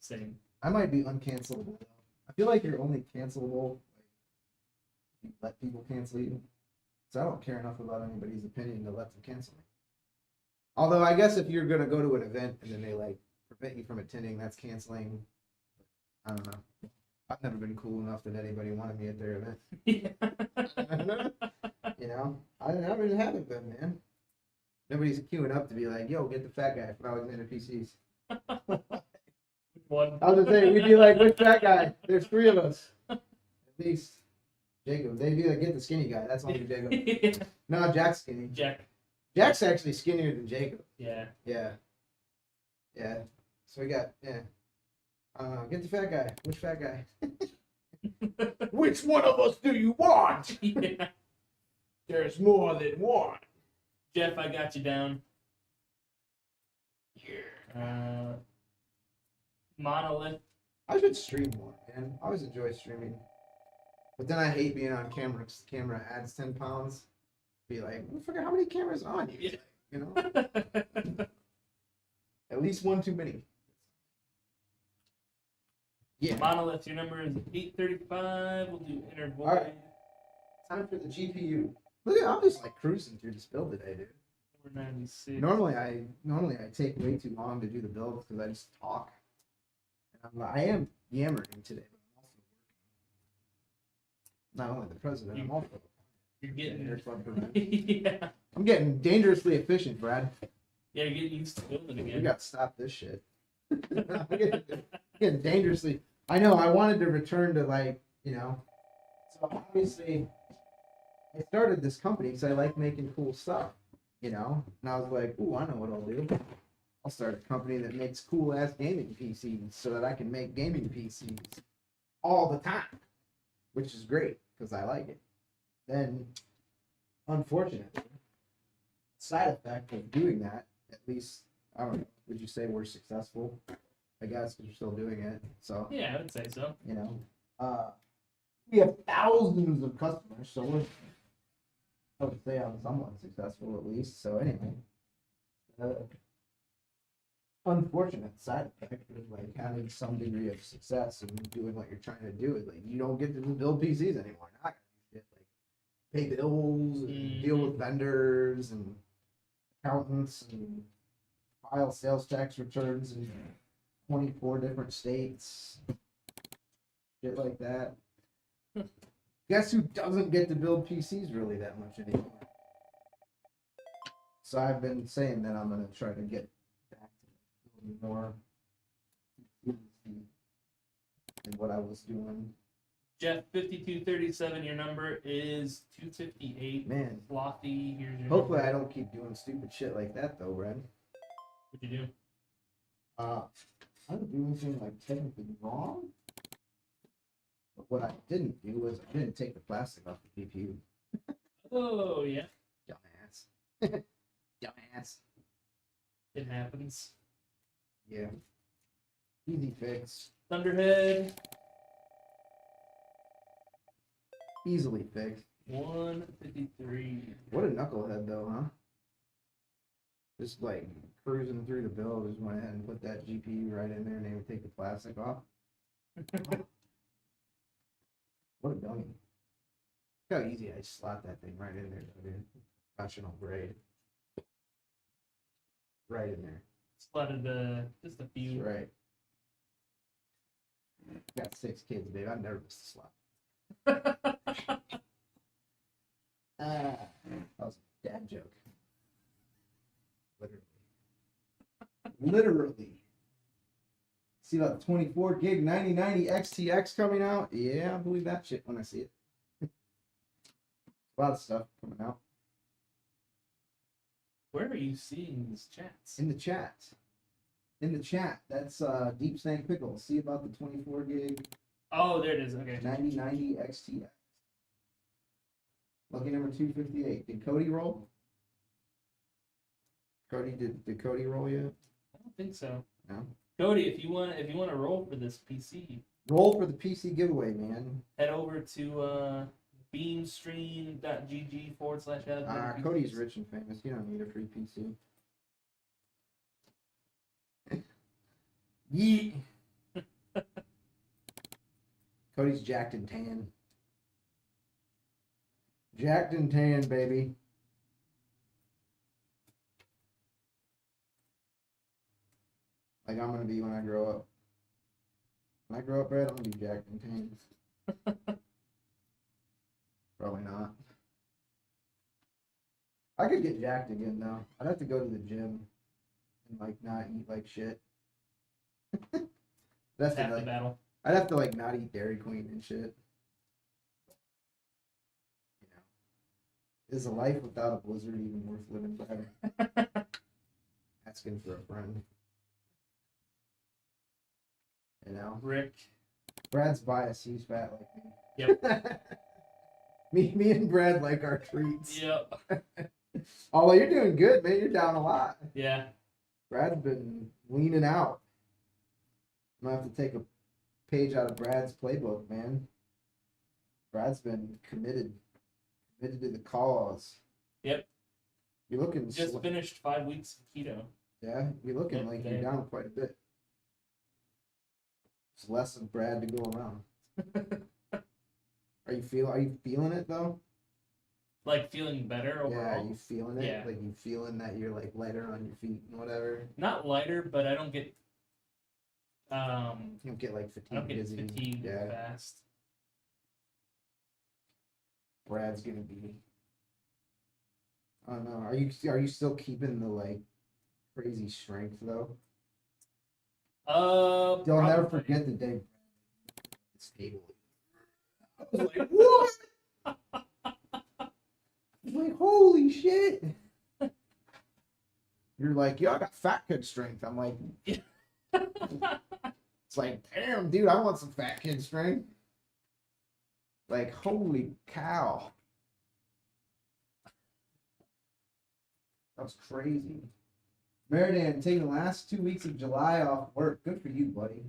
A: Same.
B: I might be uncancelable though. I feel like you're only cancelable like if you let people cancel you. So I don't care enough about anybody's opinion to let them cancel me. Although I guess if you're gonna go to an event and then they like prevent you from attending, that's canceling. I don't know. I've never been cool enough that anybody wanted me at their event. You know, I haven't been, man. Nobody's queuing up to be like, "Yo, get the fat guy from Alexander PCs."
A: One.
B: I was gonna say we'd be like, "Which fat guy?" There's 3 of us, at least. Jacob, they'd be like, "Get the skinny guy." That's only Jacob. No, Jack's skinny. Jack's actually skinnier than Jacob.
A: Yeah.
B: Yeah. Yeah. So we got get the fat guy. Which fat guy? Which one of us do you want?
A: Yeah.
B: There's more than one.
A: Jeff, I got you down. Yeah. Monolith.
B: I should stream more, man. I always enjoy streaming. But then I hate being on camera. 'Cause the camera adds 10 pounds. Be like, I forget how many cameras are on you.
A: Yeah.
B: You know? At least one too many. Yeah.
A: Monolith, your number is 835. We'll do inner void.
B: All right. Time for the GPU. Look at, I'm just like cruising through this build today, dude.
A: 496.
B: Normally I take way too long to do the build because I just talk. And I am yammering today, but I'm also working. Not only the president, I'm also
A: You're getting
B: yeah. I'm getting dangerously efficient, Brad.
A: Yeah, you're getting used to building again.
B: We got to stop this shit. I'm getting dangerously. I know. I wanted to return to like, you know. So obviously, I started this company because I like making cool stuff, you know. And I was like, ooh, I know what I'll do. I'll start a company that makes cool ass gaming PCs so that I can make gaming PCs all the time, which is great because I like it. Then, unfortunately, side effect of doing that, at least, I don't know, would you say we're successful? I guess because we're still doing it. So
A: Yeah, I would say so.
B: you know, we have thousands of customers, so we're, I would say I'm somewhat successful at least. So anyway, unfortunate side effect of like having some degree of success and doing what you're trying to do is like you don't get to build PCs anymore. Now I gotta do shit like pay bills and deal with vendors and accountants and file sales tax returns in 24 different states. Shit like that. Guess who doesn't get to build PCs really that much anymore? So I've been saying that I'm gonna try to get back to building more than what I was doing.
A: Jeff, 5237, your number is 258.
B: Man,
A: Lofty, here's your
B: hopefully
A: number.
B: I don't keep doing stupid shit like that though, Brad.
A: What'd you do?
B: I didn't do anything like technically wrong. But what I didn't do was I didn't take the plastic off the GPU.
A: Oh, yeah.
B: Dumbass. Dumbass.
A: It happens.
B: Yeah. Easy fix.
A: Thunderhead,
B: Easily fixed.
A: 153.
B: What a knucklehead though, huh? Just like cruising through the build, just went ahead and put that GPU right in there and they would take the plastic off. What a dummy. Look how easy I slot that thing right in there, though, dude. Professional grade. Right in there.
A: Slotted just a few.
B: That's right. Got 6 kids, babe. I've never missed a slot. That was a dad joke. Literally. See about the 24 gig 9090 XTX coming out? Yeah, I believe that shit when I see it. A lot of stuff coming out.
A: Where are you seeing these chats?
B: In the chat. In the chat. That's Deep Snake Pickle. See about the 24 gig.
A: Oh, there it is. Okay.
B: 9090 XTX. Lucky number 258. Did Cody roll? Did Cody roll yet?
A: I don't think so.
B: No.
A: Cody, if you want to roll for this PC,
B: roll for the PC giveaway, man.
A: head over to beamstream.gg/admin.
B: Cody's rich and famous. You don't need a free PC. Yeet. Cody's jacked and tan. Jacked and tan, baby. Like I'm gonna be when I grow up. When I grow up, Brad, I'm gonna be jacked and tan. Probably not. I could get jacked again though. I'd have to go to the gym and like not eat like shit.
A: That's half the battle.
B: I'd have to like not eat Dairy Queen and shit. You know, is a life without a blizzard even worth living, Brad? Asking for a friend. You know,
A: Rick.
B: Brad's biased. He's fat like me.
A: Yep.
B: me and Brad like our treats.
A: Yep.
B: Although you're doing good, man. You're down a lot.
A: Yeah.
B: Brad's been leaning out. I'm gonna have to take a page out of Brad's playbook, man. Brad's been committed to the cause.
A: Yep.
B: You're looking
A: just finished 5 weeks of keto.
B: Yeah, you're looking like you're down quite a bit. It's less of Brad to go around. Are you feeling it though?
A: Like feeling better overall?
B: Yeah, are you feeling it?
A: Yeah.
B: Like you feeling that you're like lighter on your feet and whatever?
A: Not lighter, but I don't get
B: you don't get like fatigued.
A: I don't get fatigued fast.
B: Brad's gonna be. I don't know. Are you still keeping the like crazy strength though? You'll never forget the day. It's stable. I was like, what? I was like, holy shit! You're like, yo, I got fat kid strength. I'm like, it's like, damn, dude, I want some fat kid strength. Like, holy cow. That was crazy. Meridan, taking the last 2 weeks of July off work. Good for you, buddy.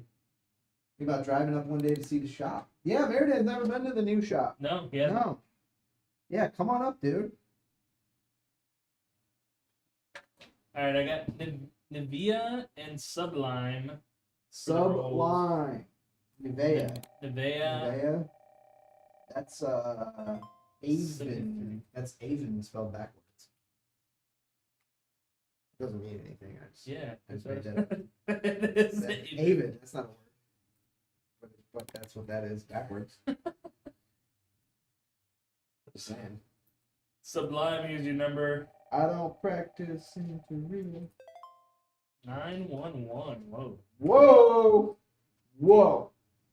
B: Think about driving up one day to see the shop. Yeah, Meridan's never been to the new shop.
A: No, yeah.
B: No. Yeah, come on up, dude.
A: Alright, I got Nivea and Sublime.
B: Sublime. Nivea.
A: Nivea.
B: That's Avon. That's Avon spelled backwards. Doesn't mean anything. I just made that up. Avon. That's not a word. But that's what that is backwards. Just saying.
A: Sublime, use your number.
B: I don't practice Santeria.
A: 911. Whoa.
B: Whoa. Whoa.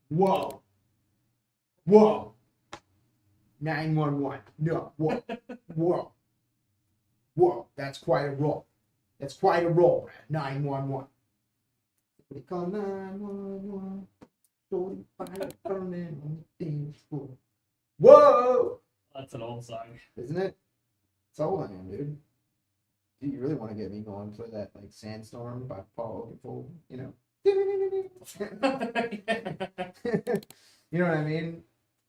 B: Whoa. Whoa. 911. No. Whoa. Whoa. Whoa. That's quite a roll. That's quite a roll, Brad. 911. We call 911. Shorty fire burning on the dance floor. Whoa!
A: That's an old song.
B: Isn't it? That's how old I am, dude. Dude, you really want to get me going for that, like, Sandstorm by Paul Oakenfold, you know? You know what I mean?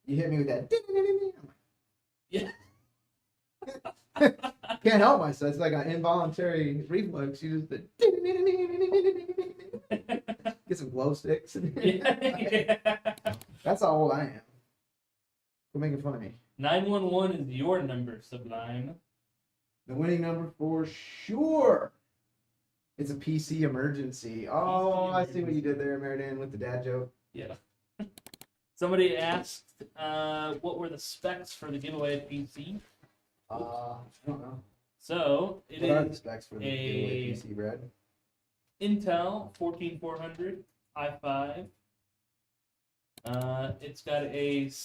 B: You hit me with that.
A: Yeah.
B: Can't help myself. It's like an involuntary reflex. You just get some glow sticks.
A: Yeah.
B: That's how old I am. Quit making fun of me.
A: 911 is your number, Sublime.
B: The winning number for sure. It's a PC emergency. Oh, I see what you did there, Meridan, with the dad joke.
A: Yeah. Somebody asked, what were the specs for the giveaway PC?
B: I don't know.
A: So it
B: What are the
A: is
B: specs for the
A: a
B: giveaway PC, Brad?
A: Intel 14400 i5. It's got a RX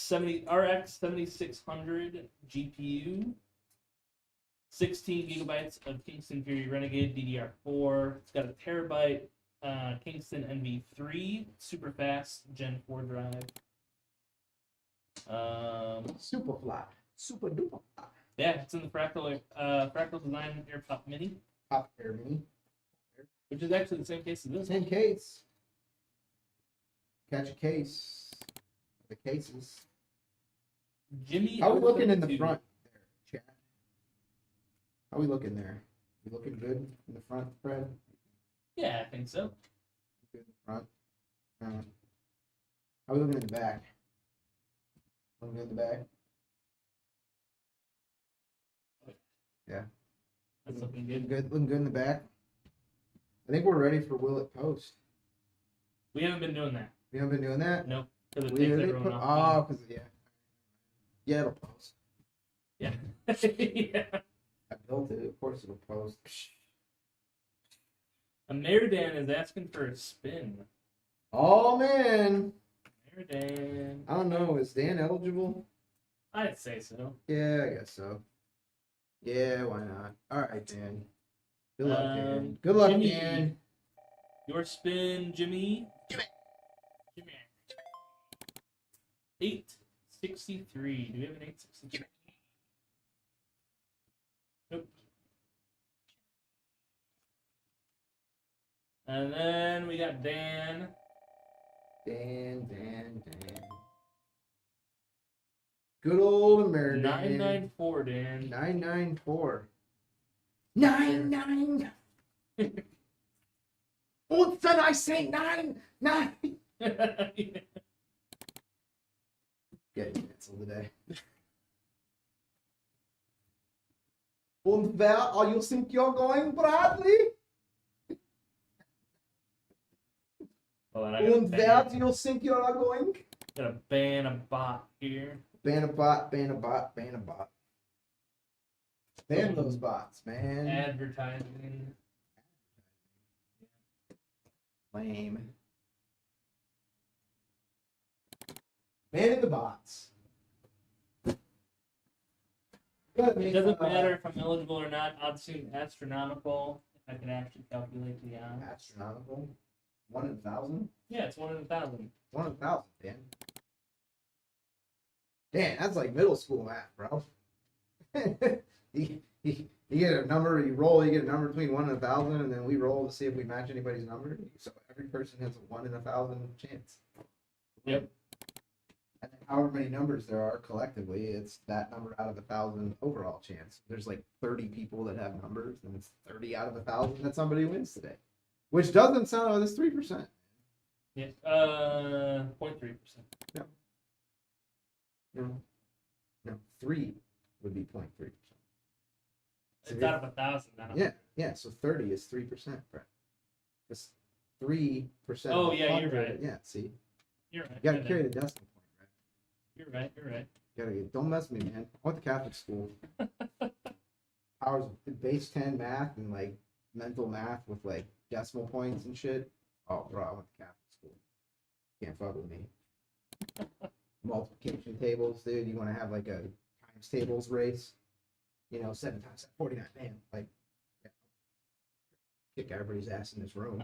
A: 7600 GPU, 16 gigabytes of Kingston Fury Renegade DDR4. It's got a terabyte Kingston NV3 super fast Gen 4 drive.
B: Super fly. Super duper fly.
A: Yeah, it's in the Fractal Design AirPop Mini,
B: Pop Air Mini.
A: which is actually the same case as this.
B: Same case. Catch a case. The cases.
A: Jimmy,
B: How are we looking in the
A: 032.
B: front there, chat? How are we looking there? We looking good in the front, Fred?
A: Yeah, I think so.
B: Good in the front. How are we looking in the back? Looking good in the back? Yeah.
A: That's looking good.
B: Looking good in the back. I think we're ready for Will It Post.
A: We haven't been doing that.
B: We haven't been doing that?
A: Nope. Because it
B: We
A: takes
B: haven't
A: everyone
B: put,
A: off.
B: because yeah, it'll post.
A: Yeah. Yeah.
B: I built it. Of course, it'll post.
A: Ameridan is asking for a spin.
B: Oh man,
A: Ameridan.
B: I don't know. Is Dan eligible?
A: I'd say so.
B: Yeah, I guess so. Yeah, why not? All right, Dan. Good luck, Dan. Good luck,
A: Jimmy.
B: Dan.
A: Your spin, Jimmy. Jimmy. 863. Do we have an 863? Nope. And then we got Dan.
B: Dan. Good old American.
A: 994, Dan.
B: 994. 99. Oh, then I say 9.
A: Yeah.
B: Get cancel today. Und wer are you think you're going, Bradley?
A: Hold on, I gotta
B: Und wer do you think you are going?
A: gotta ban a bot here.
B: Ban a bot. Ban those bots, man.
A: Advertising.
B: Lame. Banning the bots.
A: It doesn't matter if I'm eligible or not. Odds seem astronomical. If I can actually calculate the odds.
B: Astronomical. 1 in 1,000?
A: Yeah, it's 1 in 1,000.
B: 1 in 1,000, Dan. Dan, that's like middle school math, bro. you get a number, you roll, you get a number between 1 and 1,000, and then we roll to see if we match anybody's number. So every person has a 1 in 1,000 chance.
A: Yep.
B: And then however many numbers there are collectively, it's that number out of 1,000 overall chance. There's like 30 people that have numbers, and it's 30 out of 1,000 that somebody wins today. Which doesn't sound like it's 3%.
A: Yeah. 0.3%.
B: No, 3 would be 0.3%.
A: It's out of 1,000.
B: Yeah, so 30 is 3%, Brett. It's 3%.
A: Oh, yeah, you're right.
B: Yeah, see?
A: You're right.
B: You gotta carry the decimal point, Brett.
A: You're right.
B: Don't mess with me, man. I went to Catholic school. Powers of base 10 math and like mental math with like decimal points and shit. Oh, bro, I went to Catholic school. Can't fuck with me. Multiplication tables, dude. You want to have like a times tables race? 7 times 49. Man, like, yeah. Kick everybody's ass in this room.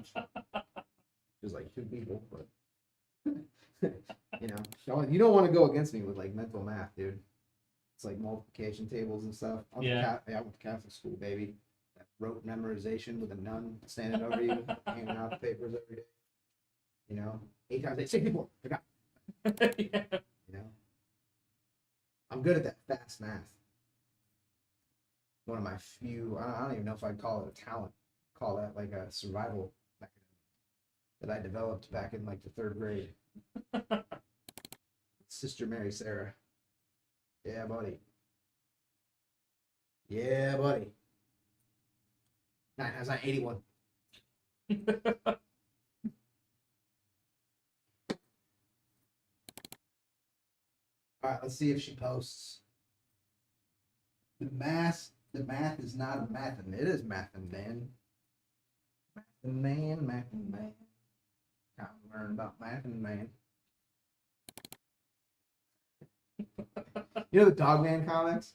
B: There's like 2 people, but you don't want to go against me with like mental math, dude. It's like multiplication tables and stuff. I went to Catholic school, baby. That rote memorization with a nun standing over you, handing out the papers every day. 8 times 8, 64. Forgot.
A: Yeah.
B: I'm good at that fast math. One of my few, I don't even know if I'd call it a talent. Call that like a survival mechanism that I developed back in like the 3rd grade. Sister Mary Sarah. Yeah, buddy. 9 times 9, 81. All right, let's see if she posts. The math is not a mathin'. It is mathin', man. Mathin' man. Time to learn about mathin', man. You know the Dogman comics?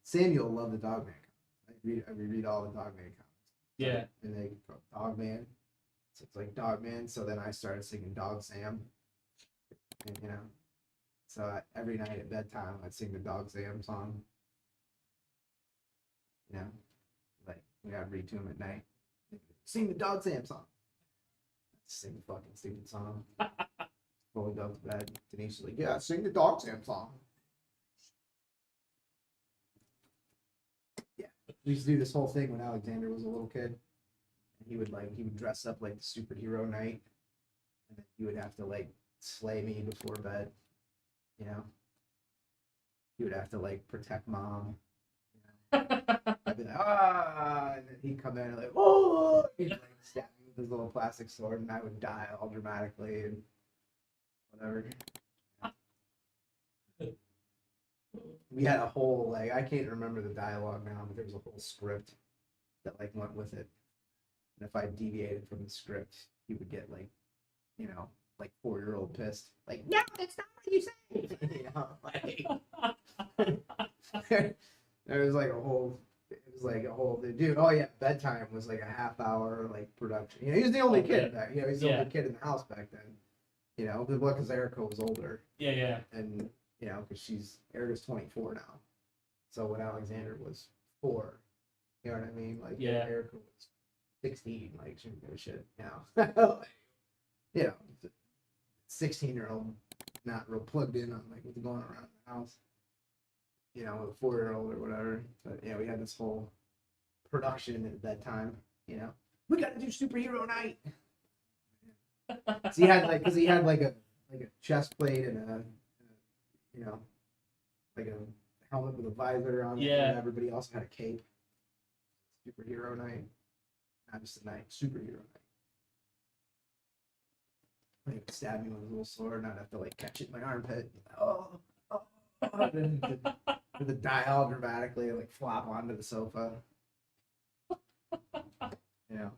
B: Samuel loved the Dogman comics. I reread all the Dogman comics.
A: Yeah.
B: And they go Dogman. So it's like Dogman. So then I started singing Dog Sam. And, you know. So every night at bedtime, I'd sing the Dog Sam song. You know, like I'd read to him at night. Sing the Dog Sam song. I'd sing the fucking stupid song. Before we go to bed, Denise was like, "Yeah, sing the Dog Sam song." Yeah, we used to do this whole thing when Alexander was a little kid, and he would dress up like the superhero knight, and then he would have to like slay me before bed. You know, he would have to like protect mom. You know? I'd be like, ah, and then he'd come in and like, oh, he'd like stab me with his little plastic sword, and I would die all dramatically and whatever. We had a whole like I can't remember the dialogue now, but there was a whole script that like went with it. And if I deviated from the script, he would get like, you know, like 4-year-old pissed. Like, no, that's not what you say. You know, like there was like a whole dude. Oh yeah, bedtime was like a half-hour like production. You know, he was the only kid back. You know, he's the only kid in the house back then. You know, because Erica was older.
A: Yeah.
B: And you know, because Erica's 24 now. So when Alexander was 4, you know what I mean? Like Erica was 16. Like she didn't give a shit. Now, you know, 16-year-old not real plugged in on like what's going around the house. You know, with a 4-year-old or whatever. But yeah, we had this whole production at that time. You know, we got to do superhero night. So he had like a chest plate and a you know, like a helmet with a visor on it. And everybody also had a cape. Superhero night. Not just a night, superhero night. He would stab me with a little sword, and I'd have to like catch it in my armpit. Oh. And the dial dramatically like flop onto the sofa. You know,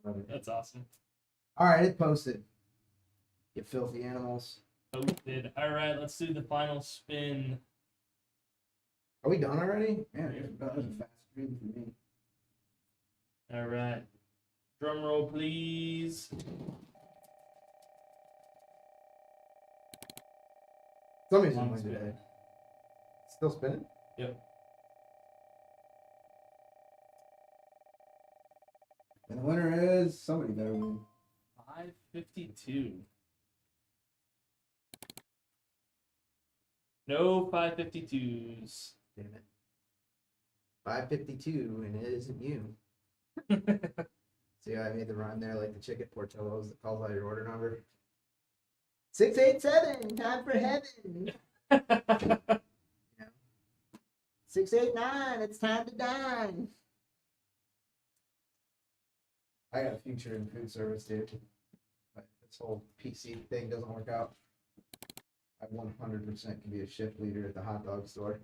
B: whatever.
A: That's awesome.
B: All right, it posted. You filthy animals.
A: Posted. All right, let's do the final spin.
B: Are we done already? Man, that was a fast read for me.
A: All right. Drum roll, please.
B: Somebody's gonna win today. Still spinning?
A: Yep.
B: And the winner is somebody better win.
A: 552. No 552s.
B: Damn it. 552, and it isn't you. See how I made the rhyme there, like the chick at Portillo's that calls out your order number? 687, time for heaven. Yeah. 689, it's time to dine. I got a future in food service, dude. But this whole PC thing doesn't work out. I 100% can be a shift leader at the hot dog store.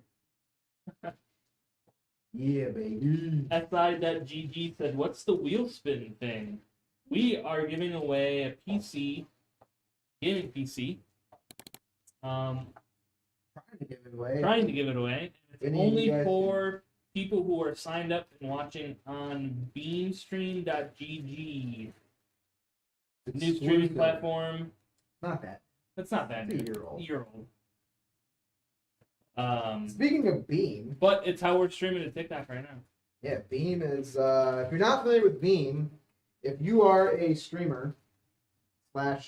B: Yeah, baby.
A: SI.GG said, what's the wheel spin thing? We are giving away a PC, gaming PC.
B: Trying to give it away.
A: It's only for people who are signed up and watching on beamstream.gg. New streaming platform.
B: Not that.
A: That's not that new.
B: Year old.
A: Speaking
B: of Beam.
A: But it's how we're streaming to TikTok right now.
B: Yeah, Beam is, if you're not familiar with Beam, if you are a streamer / I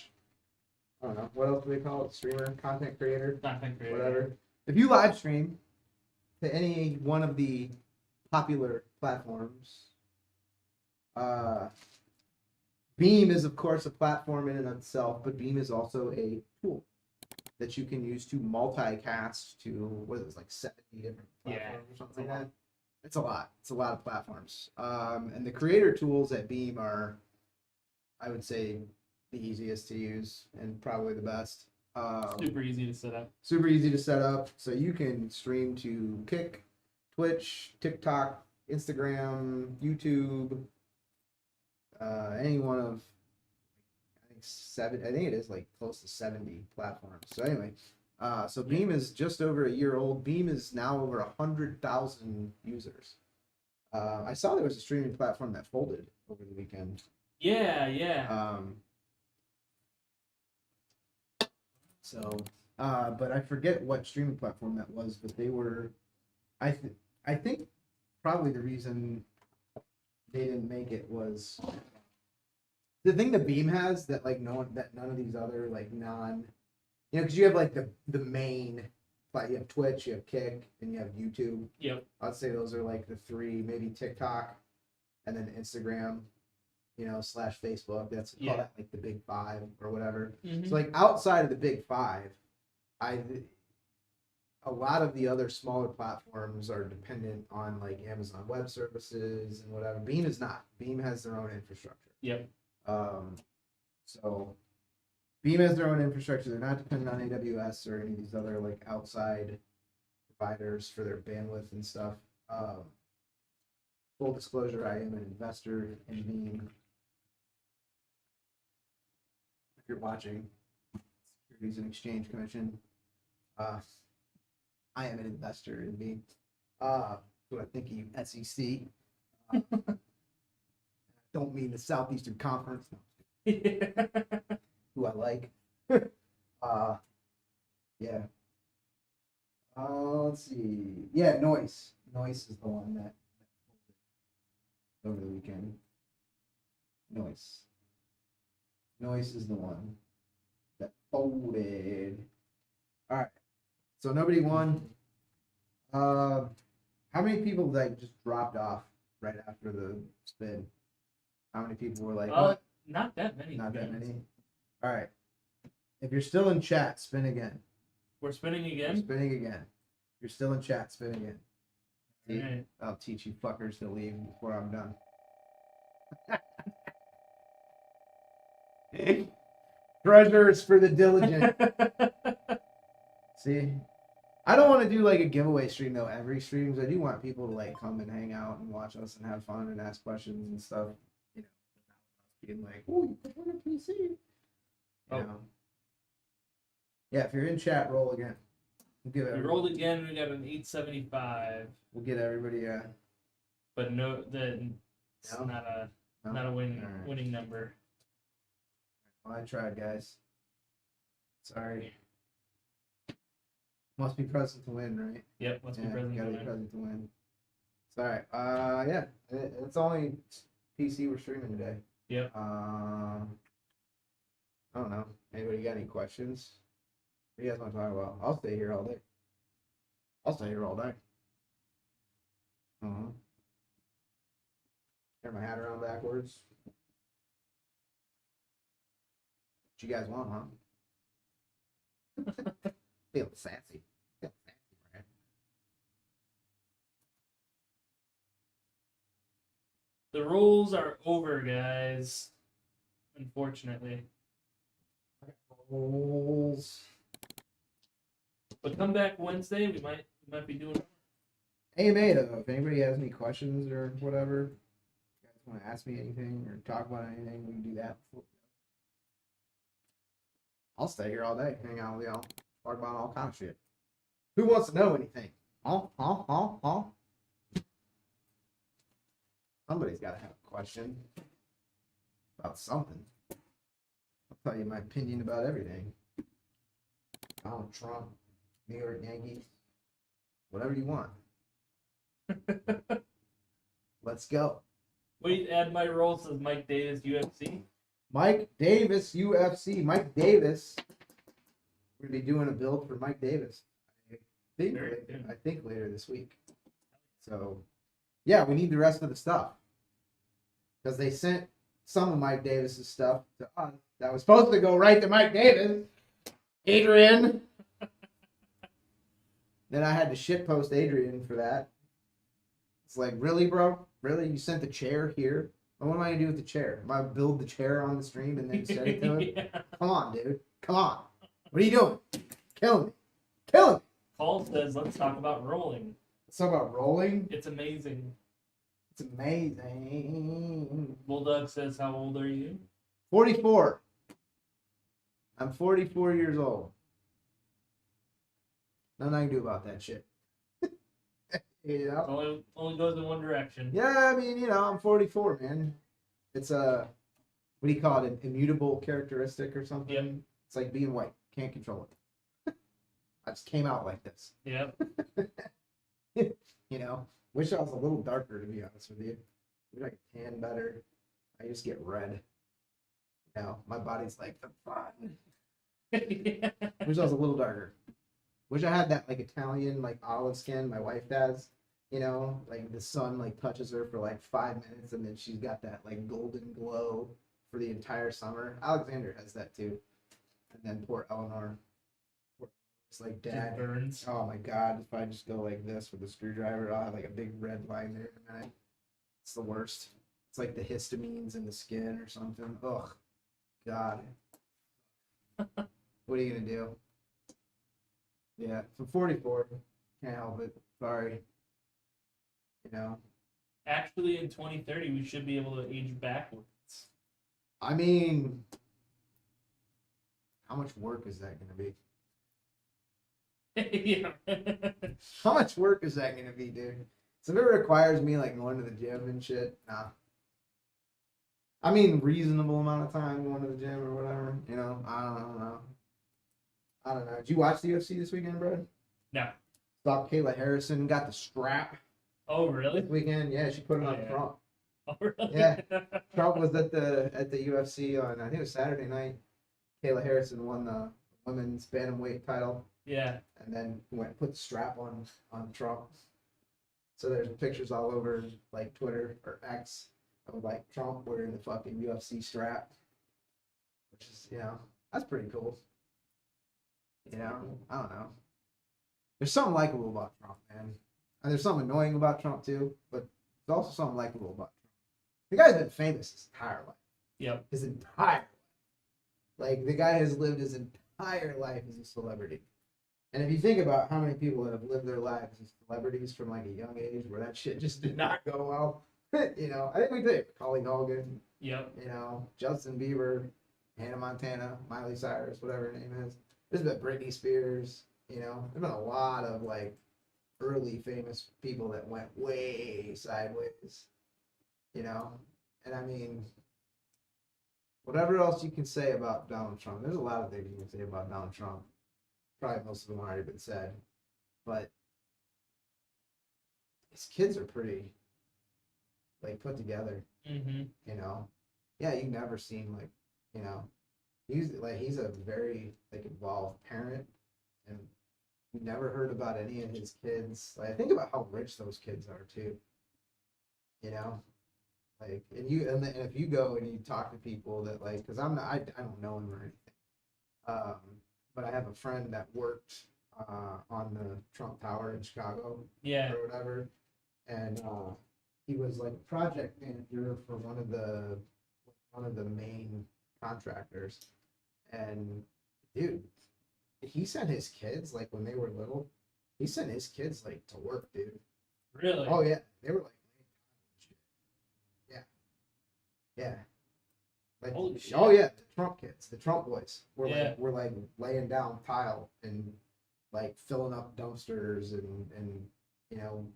B: don't know, what else do they call it? Streamer, content creator, whatever. If you live stream to any one of the popular platforms, Beam is, of course, a platform in and of itself, but Beam is also a tool that you can use to multicast to, what is it, like 70 different platforms or something like that. It's a lot. It's a lot of platforms. And the creator tools at Beam are, I would say, the easiest to use and probably the best.
A: Super easy to set up.
B: Super easy to set up. So you can stream to Kick, Twitch, TikTok, Instagram, YouTube, any one of I think it is like close to 70 platforms. So anyway, so Beam is just over a year old. Beam is now over 100,000 users. I saw there was a streaming platform that folded over the weekend.
A: Yeah.
B: But I forget what streaming platform that was. But they were, I think probably the reason they didn't make it was the thing that Beam has that like none of these other like because you have like the main, like you have Twitch, you have Kick, and you have YouTube.
A: Yep.
B: I'd say those are like the three, maybe TikTok, and then Instagram, / Facebook. That's call that like the big five or whatever.
A: Mm-hmm.
B: So like outside of the big five, a lot of the other smaller platforms are dependent on like Amazon Web Services and whatever. Beam is not. Beam has their own infrastructure.
A: Yep.
B: So Beam has their own infrastructure. They're not dependent on AWS or any of these other like outside providers for their bandwidth and stuff. Full disclosure, I am an investor in Beam. If you're watching, Securities and Exchange Commission, I am an investor in Beam. So I think you SEC. Don't mean the Southeastern Conference. Who I like. Yeah. Let's see. Yeah, Noise. Noise is the one that over the weekend. Noise. Noise is the one that folded. All right. So nobody won. How many people like just dropped off right after the spin? How many people were like, oh,
A: not that many.
B: Not that many. All right. If you're still in chat, spin again.
A: We're spinning again?
B: We're spinning again. If you're still in chat, spin again. See?
A: Right.
B: I'll teach you fuckers to leave before I'm done. Treasures for the diligent. See? I don't want to do like a giveaway stream though every stream. I do want people to like come and hang out and watch us and have fun and ask questions and stuff. Being like, oh, you put on a PC. You know. Yeah, if you're in chat, roll again.
A: We rolled again. We got an 875.
B: We'll get everybody.
A: But not a winning number.
B: Well, I tried, guys. Sorry. Must be present to win, right?
A: Yep, must be present to win.
B: Present to win. Sorry. Yeah. It's only PC we're streaming today.
A: Yep.
B: I don't know. Anybody got any questions? What do you guys want to talk about? I'll stay here all day. I'll stay here all day. Turn my hat around backwards. What you guys want, huh? Feel sassy. Feel sassy, right?
A: The rolls are over, guys. Unfortunately.
B: Rolls.
A: But come back Wednesday, we might be doing.
B: AMA though, if anybody has any questions or whatever, you guys want to ask me anything or talk about anything, we can do that. I'll stay here all day, hang out with y'all, talk about all kind of shit. Who wants to know anything? Somebody's got to have a question about something. I'll tell you my opinion about everything. Donald Trump, New York Yankees, whatever you want. Let's go.
A: Wait, add my roles as Mike Davis UFC.
B: Mike Davis UFC. Mike Davis. We're gonna be doing a build for Mike Davis. I think later this week. So, yeah, we need the rest of the stuff because they sent some of Mike Davis's stuff to us that was supposed to go right to Mike Davis. Adrian. Then I had to shitpost Adrian for that. It's like, really, bro? Really? You sent the chair here? What am I going to do with the chair? Am I build the chair on the stream and then send it to him?
A: Yeah.
B: Come on, dude. Come on. What are you doing? Killing me. Killing me.
A: Paul says, let's talk about rolling.
B: Let's talk about rolling.
A: It's amazing.
B: It's amazing.
A: Bulldog says, how old are you?
B: 44. I'm 44 years old. Nothing I can do about that shit. You know?
A: Only goes in one direction.
B: Yeah, I mean, you know, I'm 44, man. It's a, what do you call it, an immutable characteristic or something?
A: Yep.
B: It's like being white. Can't control it. I just came out like this.
A: Yep.
B: You know, wish I was a little darker, to be honest with you. Maybe I could tan better. I just get red. You know, my body's like, the fun.
A: Yeah.
B: Wish I was a little darker. Wish I had that like Italian like olive skin my wife has. You know, like the sun like touches her for like 5 minutes and then she's got that like golden glow for the entire summer. Alexander has that too. And then poor Eleanor. It's like dad.
A: Just burns.
B: Oh my god, if I just go like this with a screwdriver, I'll have like a big red line there in a minute. It's the worst. It's like the histamines in the skin or something. Ugh. God. What are you gonna do? Yeah, so 44. Can't help it. Sorry. You know.
A: Actually, in 2030, we should be able to age backwards.
B: I mean, how much work is that gonna be?
A: Yeah.
B: How much work is that gonna be, dude? So if it requires me like going to the gym and shit, nah. I mean, reasonable amount of time going to the gym or whatever. You know, I don't know. I don't know. Did you watch the UFC this weekend, bro?
A: No.
B: Thought Kayla Harrison got the strap
A: Oh, really?
B: this weekend. Yeah, she put it
A: Oh,
B: on
A: yeah.
B: Trump.
A: Oh, really?
B: Yeah. Trump was at the UFC on, I think it was Saturday night. Kayla Harrison won the women's bantamweight title.
A: Yeah.
B: And then went and put the strap on Trump. So there's pictures all over like Twitter or X of like Trump wearing the fucking UFC strap, which is, you know, that's pretty cool. You know, I don't know. There's something likable about Trump, man. And there's something annoying about Trump too, but there's also something likable about Trump. The guy's been famous his entire life.
A: Yep.
B: His entire life. Like the guy has lived his entire life as a celebrity. And if you think about how many people that have lived their lives as celebrities from like a young age where that shit just did not go well, you know, I think we did. Colleen Hogan,
A: Yep.
B: you know, Justin Bieber, Hannah Montana, Miley Cyrus, whatever her name is. There's been Britney Spears, you know, there's been a lot of like early famous people that went way sideways, you know. And I mean, whatever else you can say about Donald Trump, there's a lot of things you can say about Donald Trump. Probably most of them already been said, but his kids are pretty like put together.
A: Mm-hmm.
B: You know, yeah, you've never seen like, you know, he's a very like involved parent, and you never heard about any of his kids. Like, think about how rich those kids are too. You know, like, and if you go and you talk to people that like, because I don't know him or anything. But I have a friend that worked on the Trump Tower in Chicago,
A: Yeah.
B: or whatever, and he was like a project manager for one of the main contractors, and dude, he sent his kids like when they were little, he sent his kids like to work, dude.
A: Really?
B: Oh yeah, they were like, yeah, yeah. Like,
A: Holy shit.
B: oh yeah, the Trump kids, the Trump boys were
A: Yeah.
B: like laying down tile and like filling up dumpsters and you know,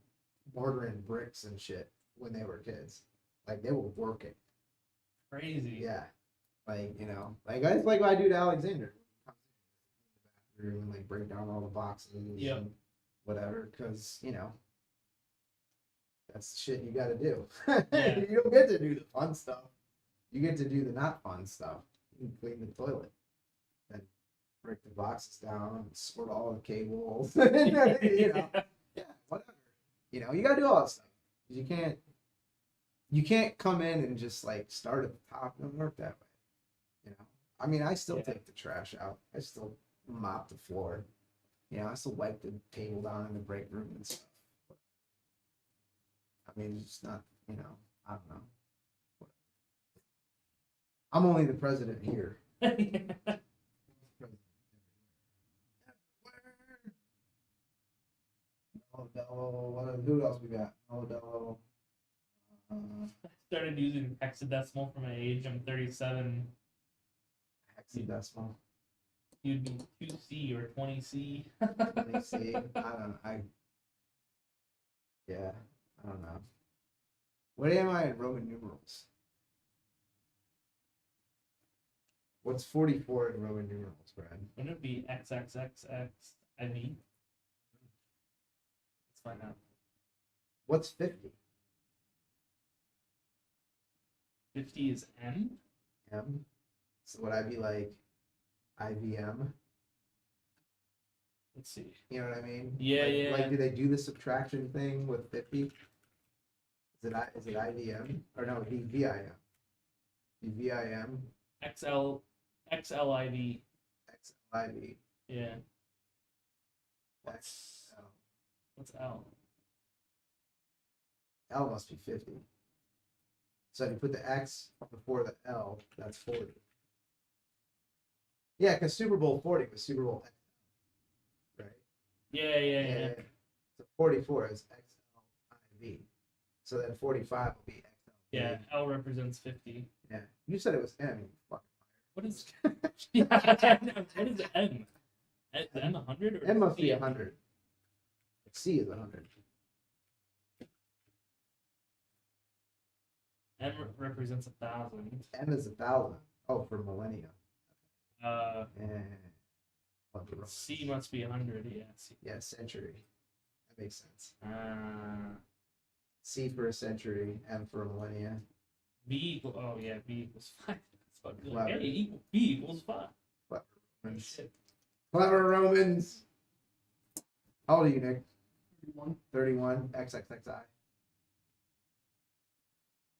B: mortaring bricks and shit when they were kids. Like they were working.
A: Crazy.
B: Yeah. Like, you know, like that's like what I do to Alexander. And like break down all the boxes
A: Yep.
B: and whatever, because you know that's shit you got to do.
A: Yeah.
B: You don't get to do the fun stuff. You get to do the not fun stuff. You can clean the toilet, then break the boxes down, sort all the cables. You know, yeah, whatever. You know, you gotta do all that stuff. You can't come in and just like start at the top. It doesn't work that way. You know, I mean, I still take the trash out. I still mop the floor. You know, I still wipe the table down in the break room and stuff. I mean, it's just not. You know, I don't know. I'm only the president here. Modelo. Who else we got? Modelo.
A: I started using hexadecimal for my age. I'm 37.
B: Hexadecimal.
A: You'd be 2C or 20C.
B: 20C. Yeah, I don't know. What am I in Roman numerals? What's 44 in Roman numerals, Brad?
A: Wouldn't it be XXXXIV? Let's find out.
B: What's 50?
A: 50 is M?
B: M? So would I be like IVM?
A: Let's see.
B: You know what I mean?
A: Yeah,
B: like,
A: yeah.
B: Like, do they do the subtraction thing with 50? Is it IVM? Or no, VIM. VIM?
A: XLIV.
B: XLIV.
A: Yeah.
B: XL.
A: What's L?
B: L must be 50. So if you put the X before the L, that's 40. Yeah, because Super Bowl 40 was Super Bowl XL, right?
A: Yeah.
B: So 44 is XLIV. So then 45 will be XL.
A: Yeah, L represents 50.
B: Yeah. You said it was M, you fucking
A: What is what is M? Is M 100 or
B: M must be
A: C?
B: 100. C is 100.
A: M represents 1,000.
B: M is 1,000. Oh, for millennia.
A: Uh,
B: Yeah.
A: C must be 100. Yeah. C.
B: Yeah, century. That makes sense. C
A: C
B: for a century, M for a millennia.
A: B equals. Oh yeah, B equals 5. That's fucking good.
B: Clever.
A: Hey, B equals 5.
B: Clever Romans.
A: Shit.
B: Clever Romans. How old are you, Nick?
C: 31.
B: 31. XXXI.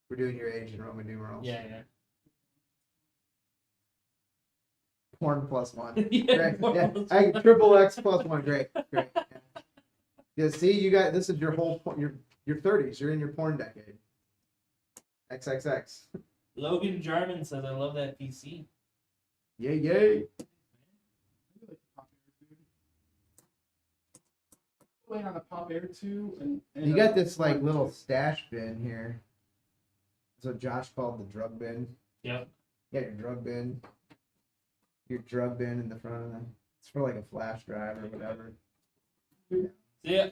B: We're doing your age in Roman numerals.
A: Yeah.
B: Porn plus 1.
A: Yeah,
B: Great.
A: porn
B: Yeah.
A: plus
B: I
A: one.
B: triple X plus 1. Great. Yeah. Yeah, see, you got this is your whole your 30s. You're in your porn decade. XXX.
A: Logan Jarman says, "I love that PC."
B: Yay, yay.
C: I really like the Pop Air, dude. Playing on a Pop Air 2 and
B: You got this like little stash bin here. That's what Josh called the drug bin.
A: Yep.
B: You got your drug bin. Your drug bin in the front of them. It's for like a flash drive or whatever.
A: Yeah.
C: You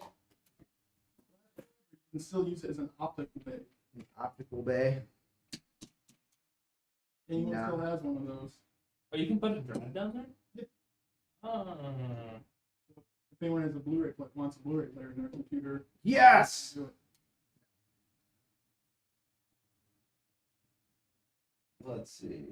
C: can still use it as an optical bay.
B: An optical bay.
C: Anyone
B: Nah.
C: still has one of those.
A: Oh, you can put a drive down there.
C: Yeah.
A: Oh.
C: If anyone has a Blu-ray wants a Blu-ray player in their computer,
B: Yes!
C: do it.
B: Let's see.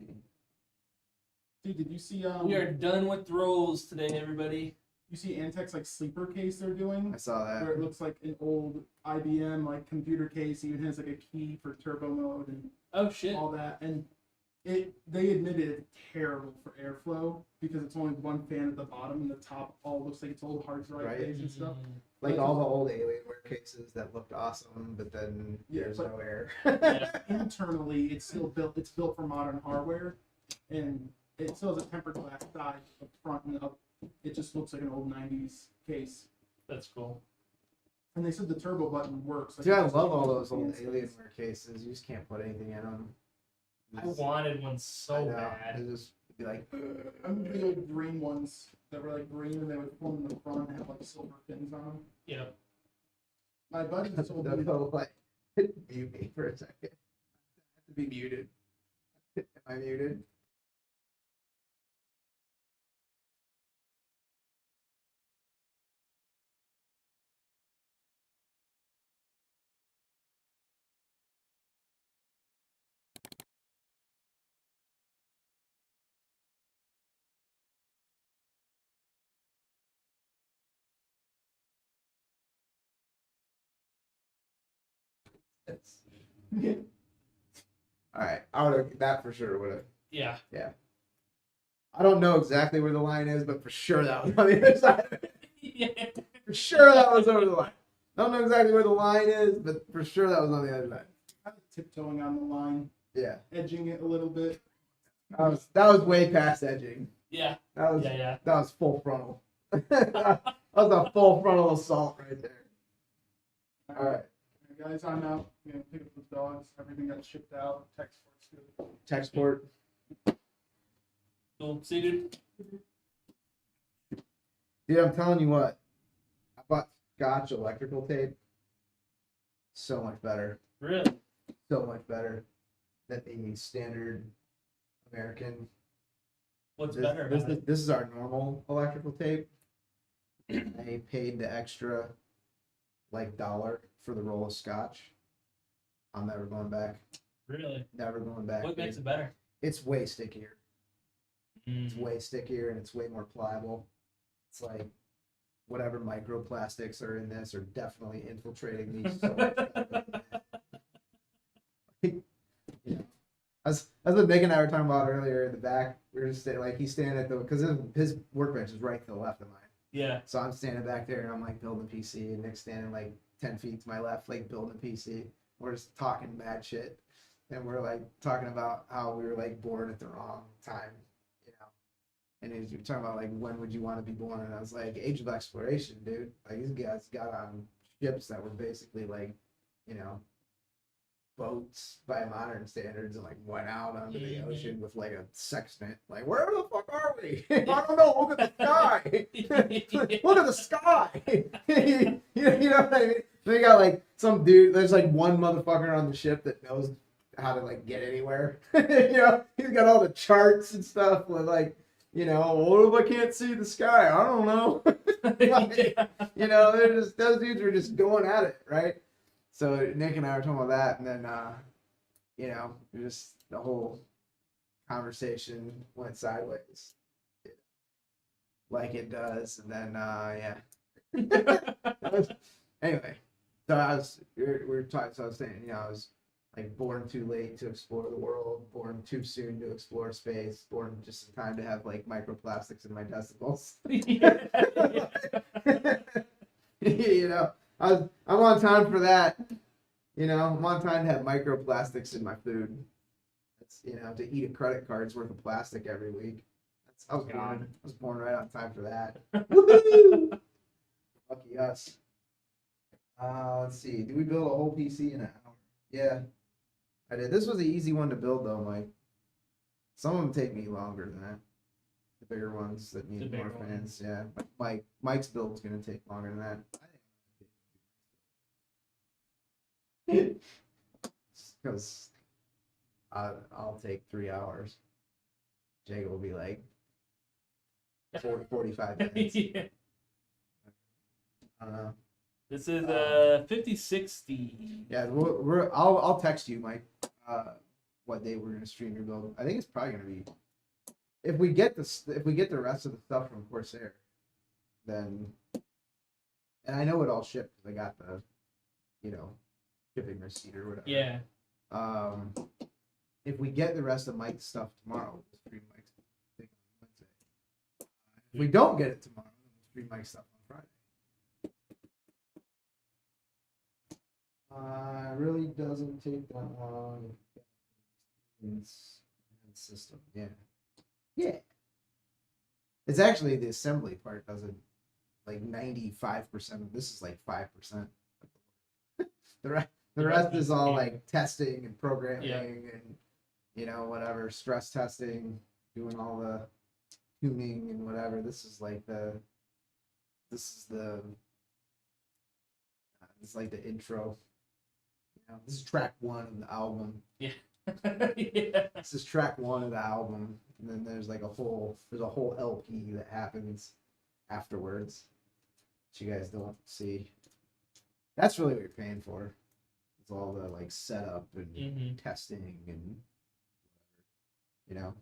C: Dude, did you see
A: We are done with throws today, everybody.
C: you see Antec's like sleeper case they're doing?
B: I saw
C: Where
B: that.
C: it looks like an old IBM like computer case, even has like a key for turbo mode and
A: Oh shit.
C: all that. And they admitted it's terrible for airflow because it's only one fan at the bottom and the top all looks like it's old hard drive
B: Right.
C: bays and stuff.
B: Like all the old Alienware cases that looked awesome, but then
C: Yeah,
B: there's
C: but-
B: no air.
A: Yeah.
C: Internally, it's built for modern hardware, and it still has a tempered glass side up front and up. It just looks like an old '90s case.
A: That's cool.
C: And they said the turbo button works. Like
B: Dude, I
C: it just
B: love all
C: changes
B: those old
C: the
B: Alienware cases. You just can't put anything in them.
A: I wanted one so bad.
B: It just be like,
C: I remember the old green ones that were like green and they would form in the front and have like silver fins on them.
A: Yep.
C: My buddy told me
B: they'll like mute me for a second. I have to be muted. Am I muted? All right, I would have that for sure. Would have.
A: Yeah.
B: I don't know exactly where the line is, but for sure that was on the other side of it.
A: Yeah.
B: For sure that was over the line. I don't know exactly where the line is, but for sure that was on the other side.
C: I was tiptoeing on the line,
B: Yeah,
C: edging it a little bit.
B: that was way past edging.
A: Yeah.
B: That was
A: Yeah.
B: that was full frontal. That was a full frontal assault right there. All right.
C: Guys, I'm out. You know, pick up those dogs. Everything got shipped out. Text force good.
B: Textport.
A: Cool. See, dude.
B: Dude, I'm telling you what. I bought Scotch electrical tape. So much better.
A: Really?
B: So much better than the standard American.
A: What's
B: This,
A: better
B: this,
A: about it?
B: this is our normal electrical tape. I paid the extra like $1 for the roll of Scotch. I'm never going back.
A: Really?
B: Never going back.
A: What makes
B: dude.
A: it better?
B: It's way stickier. It's
A: Mm.
B: way stickier and it's way more pliable. It's like whatever microplastics are in this are definitely infiltrating these. So much better. You know, as what Nick and I were talking about earlier in the back, we were just like he's standing at the because his workbench is right to the left of mine.
A: Yeah.
B: So I'm standing back there and I'm like building a PC, and Nick's standing like 10 feet to my left, like building a PC. We're just talking mad shit, and we're like talking about how we were like born at the wrong time, you know. And he was talking about like when would you want to be born, and I was like age of exploration, dude. Like these guys got on ships that were basically like, you know, boats by modern standards, and like went out onto the ocean with like a sextant. Like, where the fuck are we? I don't know. Look at the sky. Look at the sky. You know what I mean? They got like some dude. There's like one motherfucker on the ship that knows how to like get anywhere. You know, he's got all the charts and stuff with like, you know, what if I can't see the sky? I don't know. Like, you know, they're just those dudes were just going at it, right? So Nick and I were talking about that, and then you know, just the whole conversation went sideways, like it does, and then yeah. Anyway, so we were talking. So I was saying, you know, I was like born too late to explore the world, born too soon to explore space, born just in time to have like microplastics in my testicles. You know, I'm on time for that. You know, I'm on time to have microplastics in my food. That's, you know, to eat a credit card's worth of plastic every week. I was born right on time for that. Woohoo! Lucky us. Let's see. Did we build a whole PC in an hour? Yeah, I did. This was an easy one to build though, Mike. Some of them take me longer than that. The bigger ones that need more fans. Yeah, Mike's build's gonna take longer than that. Because I'll take 3 hours. Jake will be like 45 minutes.
A: Yeah.
B: I don't know.
A: This is 5060.
B: Yeah, I'll text you, Mike. What day we're gonna stream your build? I think it's probably gonna be if we get the rest of the stuff from Corsair, then, and I know it all shipped because I got the, you know, shipping receipt or whatever.
A: Yeah.
B: If we get the rest of Mike's stuff tomorrow, we'll stream Mike's thing on Wednesday. If we don't get it tomorrow, then we'll stream Mike's stuff on Friday. It really doesn't take that long. It's system, yeah. Yeah. It's actually the assembly part doesn't, like 95% of this is like 5%. The rest is all like testing and programming and, you know, whatever, stress testing, doing all the tuning and whatever. This is like it's like the intro. You know, this is track 1 of the album.
A: Yeah. Yeah.
B: This is track 1 of the album, and then there's a whole LP that happens afterwards that you guys don't see. That's really what you're paying for. It's all the like setup and testing and whatever. You know,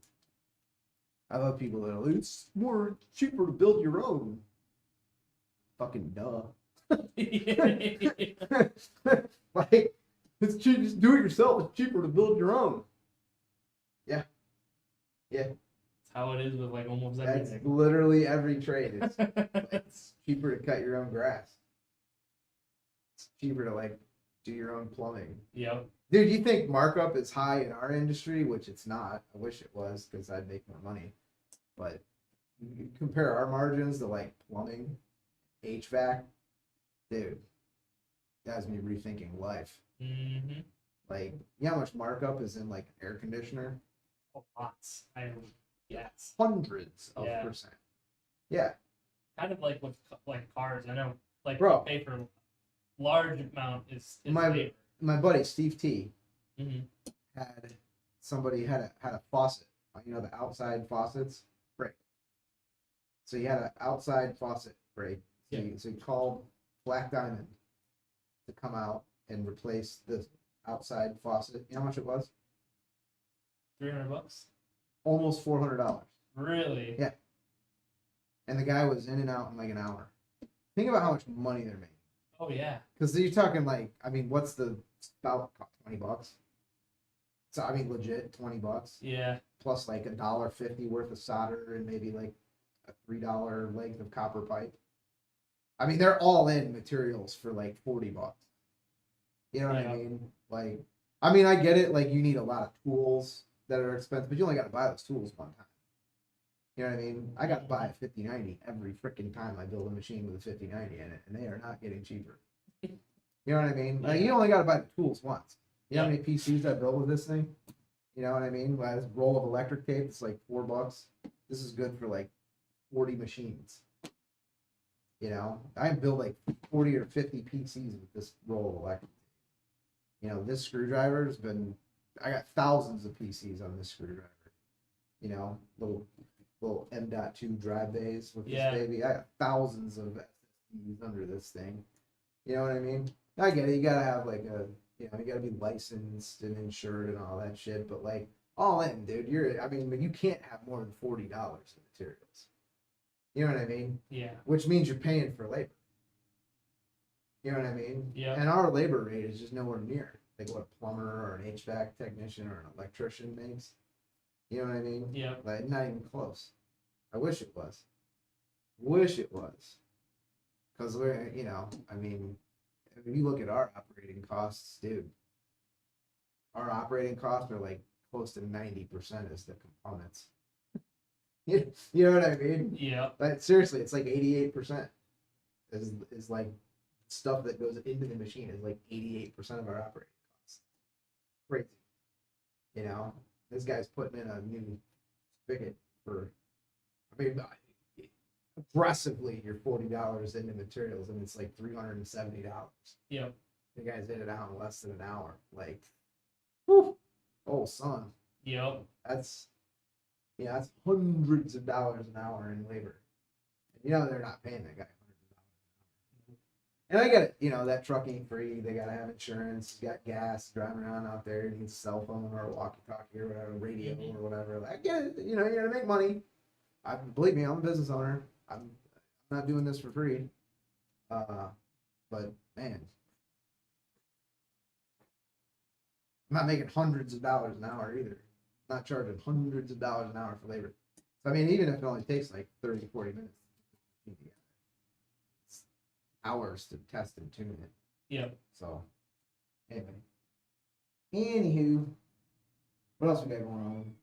B: I love people that are, it's more cheaper to build your own. Fucking duh. Like, it's cheap, just do it yourself. It's cheaper to build your own. Yeah. Yeah.
A: That's how it is with like almost
B: That's
A: everything.
B: literally every trade. It's cheaper to cut your own grass. It's cheaper to like do your own plumbing.
A: Yep.
B: Dude, you think markup is high in our industry, which it's not. I wish it was because I'd make more money. But you compare our margins to like plumbing, HVAC, dude, has me rethinking life.
A: Mm-hmm.
B: Like, you know how much markup is in like an air conditioner?
A: Oh, lots. Yes.
B: Hundreds of
A: Yeah.
B: percent. Yeah.
A: Kind of like with like cars. I know, like
B: Bro.
A: you pay for large amount is
B: My
A: labor.
B: my buddy Steve T
A: Mm-hmm.
B: had somebody had a faucet. You know, the outside faucets break. So he had an outside faucet break. So, so he called Black Diamond to come out and replace the outside faucet. You know how much it was?
A: $300.
B: Almost $400.
A: Really?
B: Yeah. And the guy was in and out in like an hour. Think about how much money they're making.
A: Oh yeah.
B: Because you're talking like, I mean, what's the spout cost? $20? So I mean, legit $20.
A: Yeah.
B: Plus like $1.50 worth of solder and maybe like a $3 length of copper pipe. I mean, they're all in materials for like $40. You know what I mean? Like, I mean, I get it. Like, you need a lot of tools that are expensive, but you only got to buy those tools one time. You know what I mean? I got to buy a 5090 every freaking time I build a machine with a 5090 in it, and they are not getting cheaper. You know what I mean? Like, you only got to buy the tools once. You know how many PCs I built with this thing? You know what I mean? This roll of electric tape, it's like $4. This is good for like 40 machines. You know, I built like 40 or 50 PCs with this roll of electric tape. You know, this screwdriver has been, I got thousands of PCs on this screwdriver. You know, little M.2 drive bays with this baby. I got thousands of SSDs under this thing. You know what I mean? I get it. You gotta have like you gotta be licensed and insured and all that shit. But like, all in, dude, but you can't have more than $40 in materials. You know what I mean? Yeah. Which means you're paying for labor. You know what I mean? Yeah. And our labor rate is just nowhere near like what a plumber or an HVAC technician or an electrician makes. You know what I mean? Yeah. Like, not even close. I wish it was. Because we're, I mean, if you look at our operating costs, dude, our operating costs are like close to 90% is the components. You know what I mean? Yeah. But seriously, it's like 88% is like stuff that goes into the machine is like 88% of our operating costs. Crazy. You know, this guy's putting in a new spigot for, I mean, aggressively you're $40 into materials and it's like $370. Yep. The guys did it out in less than an hour. Like, whew, oh son. Yep. That's hundreds of dollars an hour in labor. And they're not paying that guy hundreds of dollars an hour. And I get it, that truck ain't free. They gotta have insurance, got gas, driving around out there, needs a cell phone or a walkie-talkie or whatever, radio or whatever. Like, I get it, you're gonna make money. Believe me, I'm a business owner. I'm not doing this for free. But man, I'm not making hundreds of dollars an hour either. I'm not charging hundreds of dollars an hour for labor. So I mean, even if it only takes like 30, 40 minutes, it's hours to test and tune it. Yep. So anyway. Anywho, what else we got going on?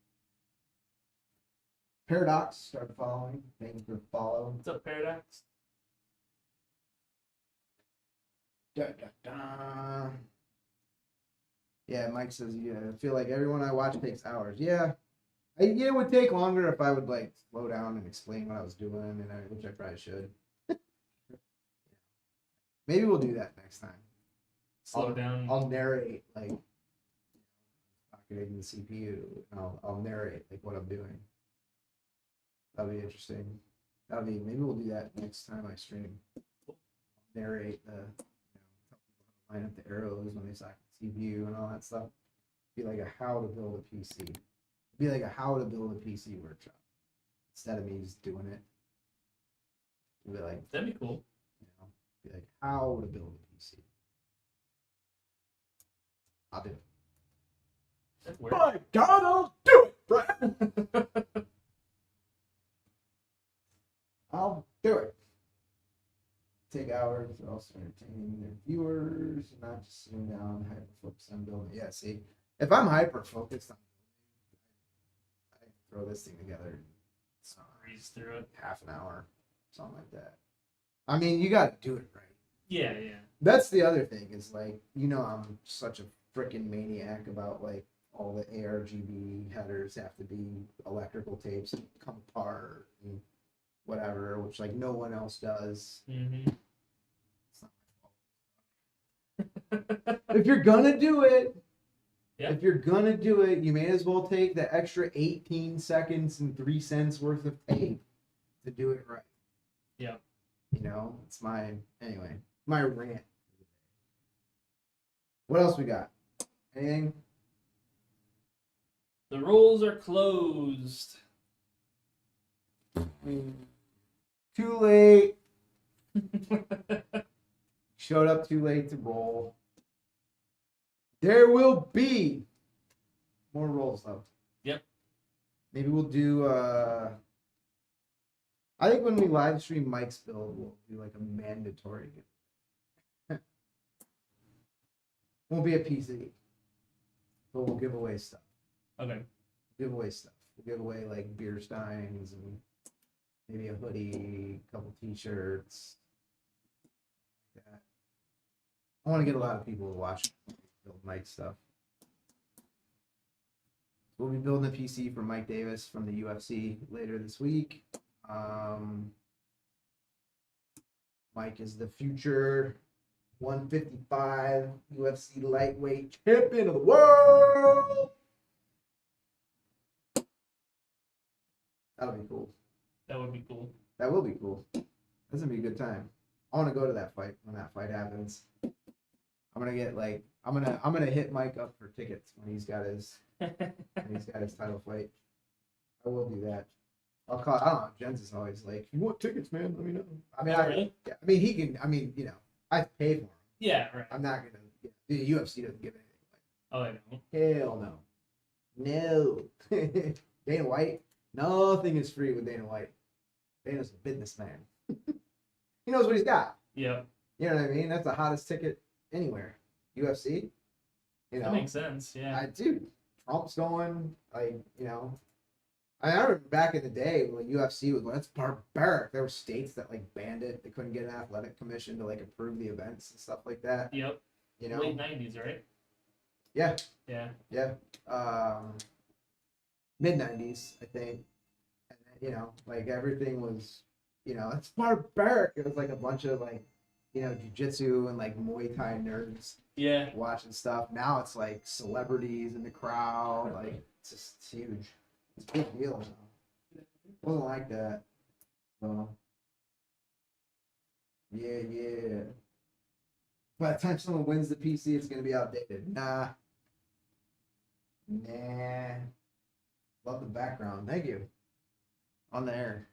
B: Paradox started following. Thank you for the follow.
A: What's up, Paradox?
B: Da, da, da. Yeah, Mike says, yeah, I feel like everyone I watch takes hours. Yeah. It would take longer if I would like slow down and explain what I was doing, and which I probably should. Maybe we'll do that next time.
A: Slow down.
B: I'll narrate like talking the CPU. And I'll narrate like what I'm doing. That'll be interesting. Maybe we'll do that next time I stream. Narrate tell people how to line up the arrows when they socket the CPU and all that stuff. Be like a how to build a PC. Be like a how to build a PC workshop instead of me just doing it. Be like,
A: that'd be cool.
B: Be like how to build a PC. I'll do it. My God, I'll do it, Brad. I'll do it. Take hours, but also entertaining their viewers, not just sitting down hyper focused on building. Yeah, see, if I'm hyper focused on building, I can throw this thing together and
A: breeze through it.
B: Half an hour, something like that. I mean, you got to do it right.
A: Yeah.
B: That's the other thing is like, I'm such a freaking maniac about like all the ARGB headers have to be electrical tapes and come apart and whatever, which like no one else does.
A: Mm-hmm.
B: It's not my fault. If you're gonna do it, you may as well take the extra 18 seconds and 3 cents worth of tape to do it right.
A: Yeah.
B: It's my rant. What else we got? Anything?
A: The rolls are closed.
B: Too late. Showed up too late to roll. There will be more rolls though.
A: Yep.
B: Maybe we'll do I think when we live stream Mike's build, we'll do like a mandatory. Won't be a PC, but we'll give away stuff.
A: Okay.
B: Give away stuff. We'll give away like beer steins and maybe a hoodie, a couple t-shirts. Like that. I want to get a lot of people to watch build Mike stuff. We'll be building a PC for Mike Davis from the UFC later this week. Mike is the future 155 UFC lightweight champion of the world. That'll be cool.
A: That would be cool.
B: That will be cool. That's gonna be a good time. I want to go to that fight when that fight happens. I'm gonna get like I'm gonna hit Mike up for tickets when he's got his title fight. I will do that. I'll call. I don't know. Jens is always like, "If you want tickets, man, let me know." I mean,
A: Really?
B: Yeah, I mean, he can. I mean, I pay for him.
A: Yeah, right.
B: I'm not gonna. The UFC doesn't give anything
A: Oh, I know.
B: Hell no. No. Dana White. Nothing is free with Dana White. Dana's a businessman. He knows what he's got.
A: Yep.
B: You know what I mean? That's the hottest ticket anywhere. UFC.
A: That makes sense. Yeah.
B: Dude, Trump's going. I remember back in the day when UFC was that's barbaric. There were states that like banned it. They couldn't get an athletic commission to like approve the events and stuff like that.
A: Yep. Late 90s, right?
B: Yeah.
A: Yeah.
B: Yeah. Mid 90s, I think. And then, like everything was, it's barbaric. It was like a bunch of like, jiu-jitsu and like Muay Thai nerds.
A: Yeah.
B: Watching stuff. Now it's like celebrities in the crowd. Like it's huge. It's a big deal now. It wasn't like that. So yeah. By the time someone wins the PC, it's gonna be outdated. Nah. Love the background. Thank you. On the air.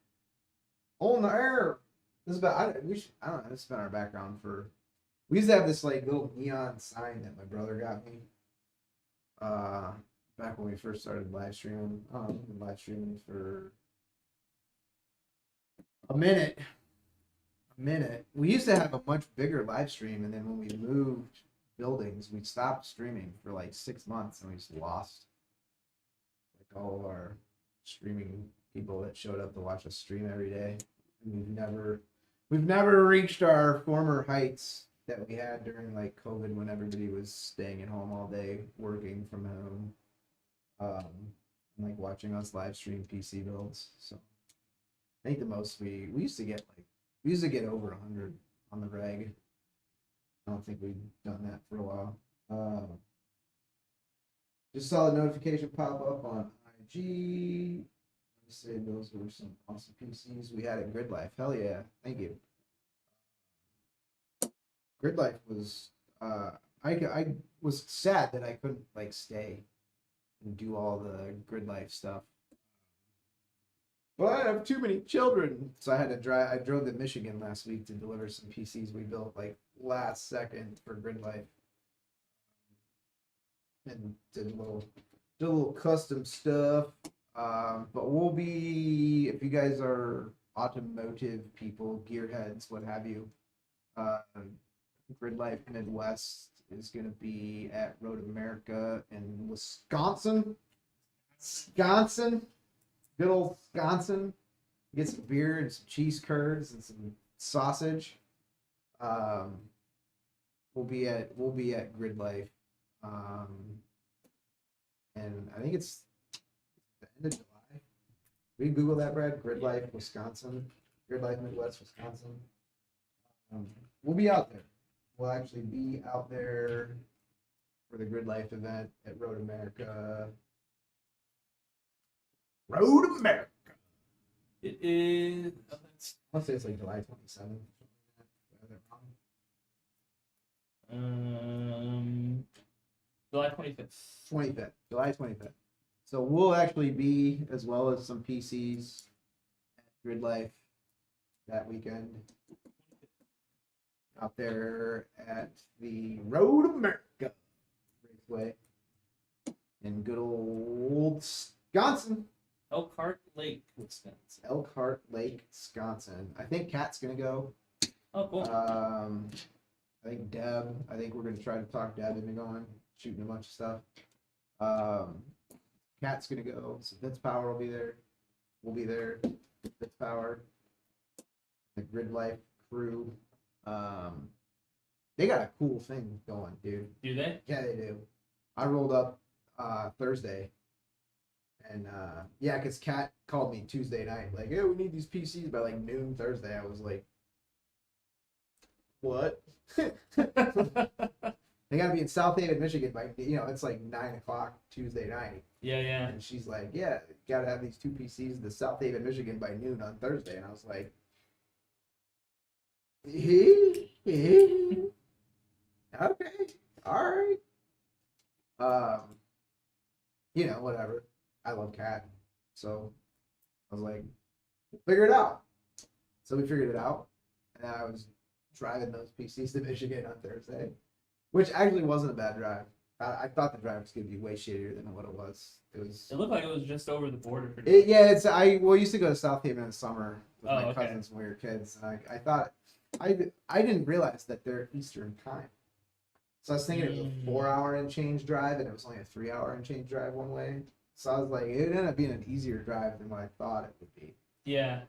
B: On the air. This is about. I don't know. This has been our background for. We used to have this like little neon sign that my brother got me. Back when we first started live streaming. We've been live streaming for a minute. We used to have a much bigger live stream, and then when we moved buildings, we stopped streaming for like 6 months, and we just lost like all of our streaming people that showed up to watch us stream every day. And we've never reached our former heights that we had during like COVID when everybody was staying at home all day, working from home. And like watching us live stream PC builds. So I think the most we used to get over 100 on the reg. I don't think we've done that for a while. Just saw the notification pop up on IG. Let me say those were some awesome PCs we had at Grid Life. Hell yeah, thank you. Grid Life was I was sad that I couldn't like stay and do all the Grid Life stuff. But I have too many children. So I had to drive. I drove to Michigan last week to deliver some PCs we built like last second for Grid Life. And did a little custom stuff. But we'll be, if you guys are automotive people, gearheads, what have you, Grid Life Midwest is going to be at Road America in Wisconsin. Good old Wisconsin. Get some beer and some cheese curds and some sausage. we'll be at Grid Life, and I think it's the end of July. We Google that, Brad. Grid Life, Wisconsin. Grid Life Midwest, Wisconsin. We'll be out there. We'll actually be out there for the Grid Life event at Road America. Road America.
A: It is. Oh, that's,
B: I want to say it's like July 27th.
A: July 25th.
B: 25th, July 25th. So we'll actually be, as well as some PCs, at Grid Life that weekend. Out there at the Road America Raceway in good old Wisconsin.
A: Elkhart Lake, Wisconsin.
B: Elkhart Lake, Wisconsin. I think Kat's gonna go.
A: Oh, cool.
B: I think Deb. I think we're gonna try to talk Deb into going, shooting a bunch of stuff. Kat's gonna go. So Vince Power will be there. We'll be there. Vince Power. The Grid Life crew. They got a cool thing going, dude.
A: Do they?
B: Yeah, they do. I rolled up Thursday, and yeah, because Kat called me Tuesday night, like, "Hey, we need these PCs by like noon Thursday." I was like, "What?" They gotta be in South Haven, Michigan by it's like 9:00 Tuesday night.
A: Yeah.
B: And she's like, "Yeah, gotta have these two PCs to South Haven, Michigan by noon on Thursday," and I was like, okay, all right. Whatever. I love Cat, so I was like, figure it out. So we figured it out, and I was driving those PCs to Michigan on Thursday, which actually wasn't a bad drive. I thought the drive was gonna be way shittier than what it was. It
A: looked like it was just over the border.
B: I used to go to South Haven in the summer with my cousins when we were kids, and I thought I didn't realize that they're Eastern time. So I was thinking it was a 4-hour and change drive, and it was only a 3-hour and change drive one way. So I was like, it ended up being an easier drive than what I thought it would be.
A: Yeah.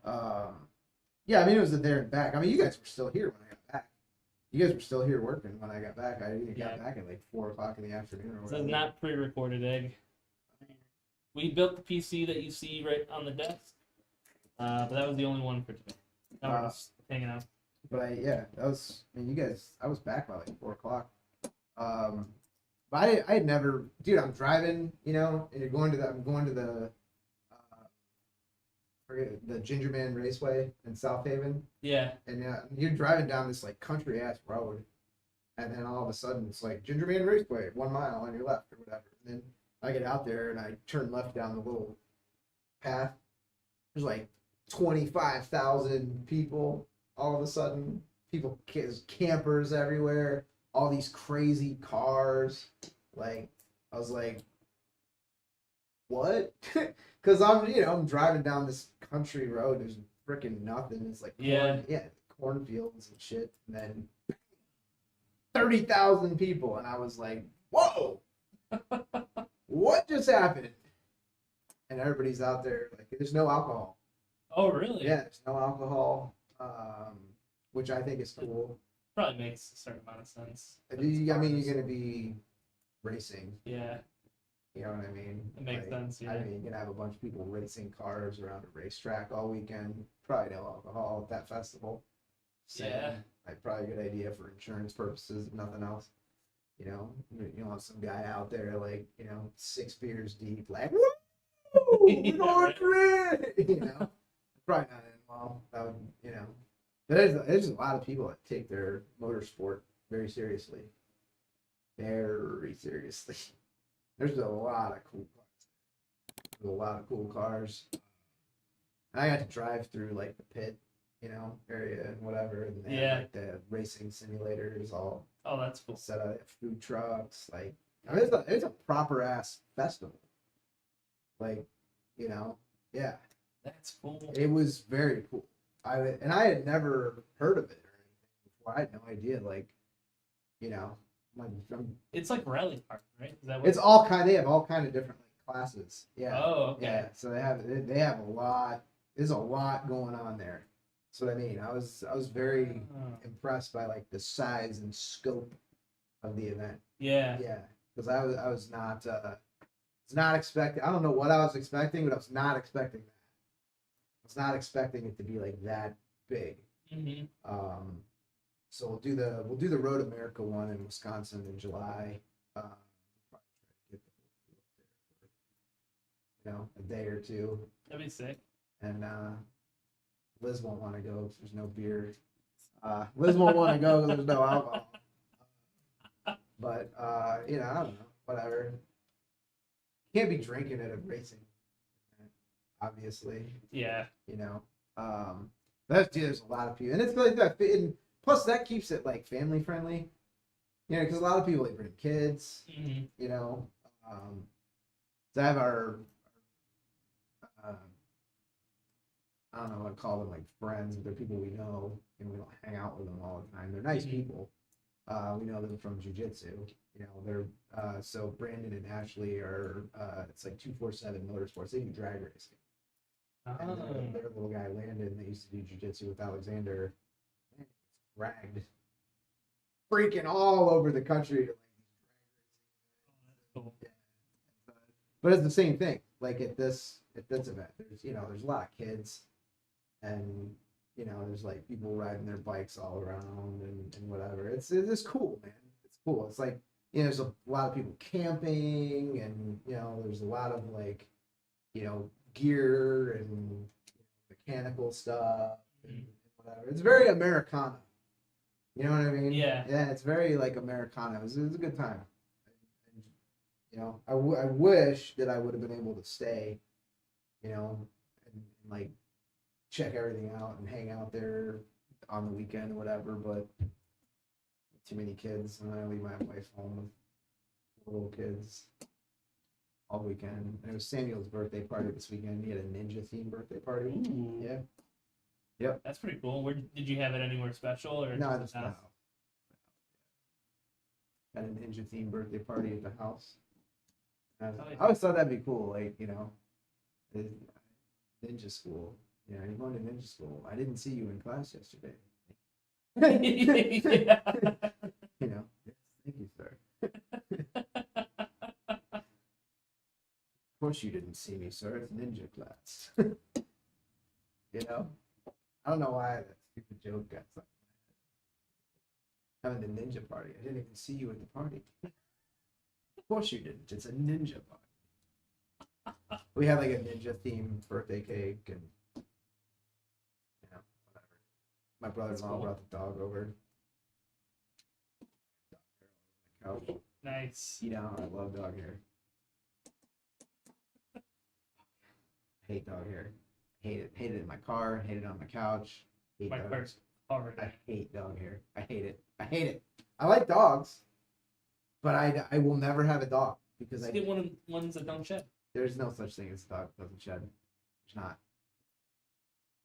B: Yeah, I mean, it was a there and back. I mean, you guys were still here when I got back. You guys were still here working when I got back. I got back at like 4:00 in the afternoon or whatever.
A: So it's not pre-recorded, Egg. We built the PC that you see right on the desk, but that was the only one for today. Now we're just hanging out.
B: But that was. I mean, you guys. I was back by like 4:00. But I had never, dude. I'm driving, and you're going to I'm going to the Gingerman Raceway in South Haven.
A: Yeah.
B: And you're driving down this like country ass road, and then all of a sudden it's like Gingerman Raceway, 1 mile on your left or whatever. And then I get out there and I turn left down the little path. There's like 25,000 people. All of a sudden, campers everywhere. All these crazy cars. Like, I was like, what? Because I'm driving down this country road. There's freaking nothing. It's like cornfields and shit. And then 30,000 people, and I was like, whoa, what just happened? And everybody's out there like, there's no alcohol.
A: Oh, really?
B: Yeah, there's no alcohol, which I think is cool.
A: Probably makes a certain amount of sense.
B: I mean, you're gonna be racing.
A: Yeah.
B: You know what I mean?
A: It makes sense, yeah.
B: I mean, you're going to have a bunch of people racing cars around a racetrack all weekend. Probably no alcohol at that festival. So,
A: yeah.
B: Like, probably a good idea for insurance purposes, if nothing else. You want some guy out there, like, 6 beers deep, like, woo! We're going great! Probably not in well. That would, There's a lot of people that take their motorsport very seriously. Very seriously. There's a lot of cool cars. There's a lot of cool cars. And I got to drive through like the pit, area and whatever. And they have, like the racing simulators all.
A: Oh, that's cool.
B: Set up food trucks. Like, I mean, it's a proper ass festival. Like, yeah.
A: That's cool.
B: It was very cool. I had never heard of it or anything before. I had no idea. Like,
A: it's like rally car, right? Is that what
B: it's all kind. They have all kind of different classes. Yeah.
A: Oh, okay.
B: Yeah. So they have a lot. There's a lot going on there. That's what I mean. I was very
A: Oh.
B: impressed by like the size and scope of the event.
A: Yeah.
B: Yeah, because I was not expecting. I don't know what I was expecting, but I was not expecting that. I was not expecting it to be like that big.
A: Mm-hmm.
B: So we'll do the Road America one in Wisconsin in July. Probably try to get the whole crew up there for, a day or two.
A: That'd be sick.
B: And Liz won't want to go because there's no beer. Liz won't want to go because there's no alcohol. But I don't know, whatever. Can't be drinking at a racing event, obviously.
A: Yeah.
B: But there's a lot of people, and it's like that. And plus, that keeps it like family friendly. Because a lot of people, they bring kids.
A: Mm-hmm.
B: So I have our I don't know what to call them, like friends, but they're people we know, and we don't hang out with them all the time. They're nice people. We know them from jiu-jitsu. They're so Brandon and Ashley are it's like 247 Motorsports. They do drag racing. And their little guy Landon, they used to do jiu-jitsu with Alexander. Man, he's dragged freaking all over the country to
A: Cool.
B: but it's the same thing. Like at this event, there's a lot of kids, and there's like people riding their bikes all around and whatever. It's cool, man. It's cool. It's like there's a lot of people camping, and there's a lot of like gear and mechanical stuff and whatever. It's very Americana. You know what I mean?
A: Yeah.
B: Yeah, it's very like Americana. It was a good time. I wish that I would have been able to stay, and like check everything out and hang out there on the weekend or whatever, but too many kids, and I leave my wife home with 4 little kids all weekend. And it was Samuel's birthday party this weekend. He had a ninja themed birthday party.
A: Ooh.
B: Yeah. Yep.
A: That's pretty cool. Where did you have it anywhere special or
B: No,
A: just
B: just
A: house?
B: Had a ninja themed birthday party at the house. I
A: Oh, yeah.
B: always thought that'd be cool, like ninja school. You're going to ninja school. I didn't see you in class yesterday.
A: Yeah.
B: Thank you, sir. Of course you didn't see me, sir. It's ninja class. I don't know why that stupid joke got stuck in my head. Having the ninja party. I didn't even see you at the party. Of course you didn't. It's a ninja party. We had like a ninja themed birthday cake and whatever. My brother-in-law
A: cool.
B: brought the dog over. Couch.
A: Nice.
B: I love dog hair. I hate dog hair. Hate it. Hate it in my car. Hate it on my couch. Hate
A: My
B: dogs.
A: car's covered.
B: I hate dog hair. I hate it. I hate it. I like dogs, but I will never have a dog because
A: Just get ones that don't shed.
B: there's no such thing as a dog that doesn't shed. There's not.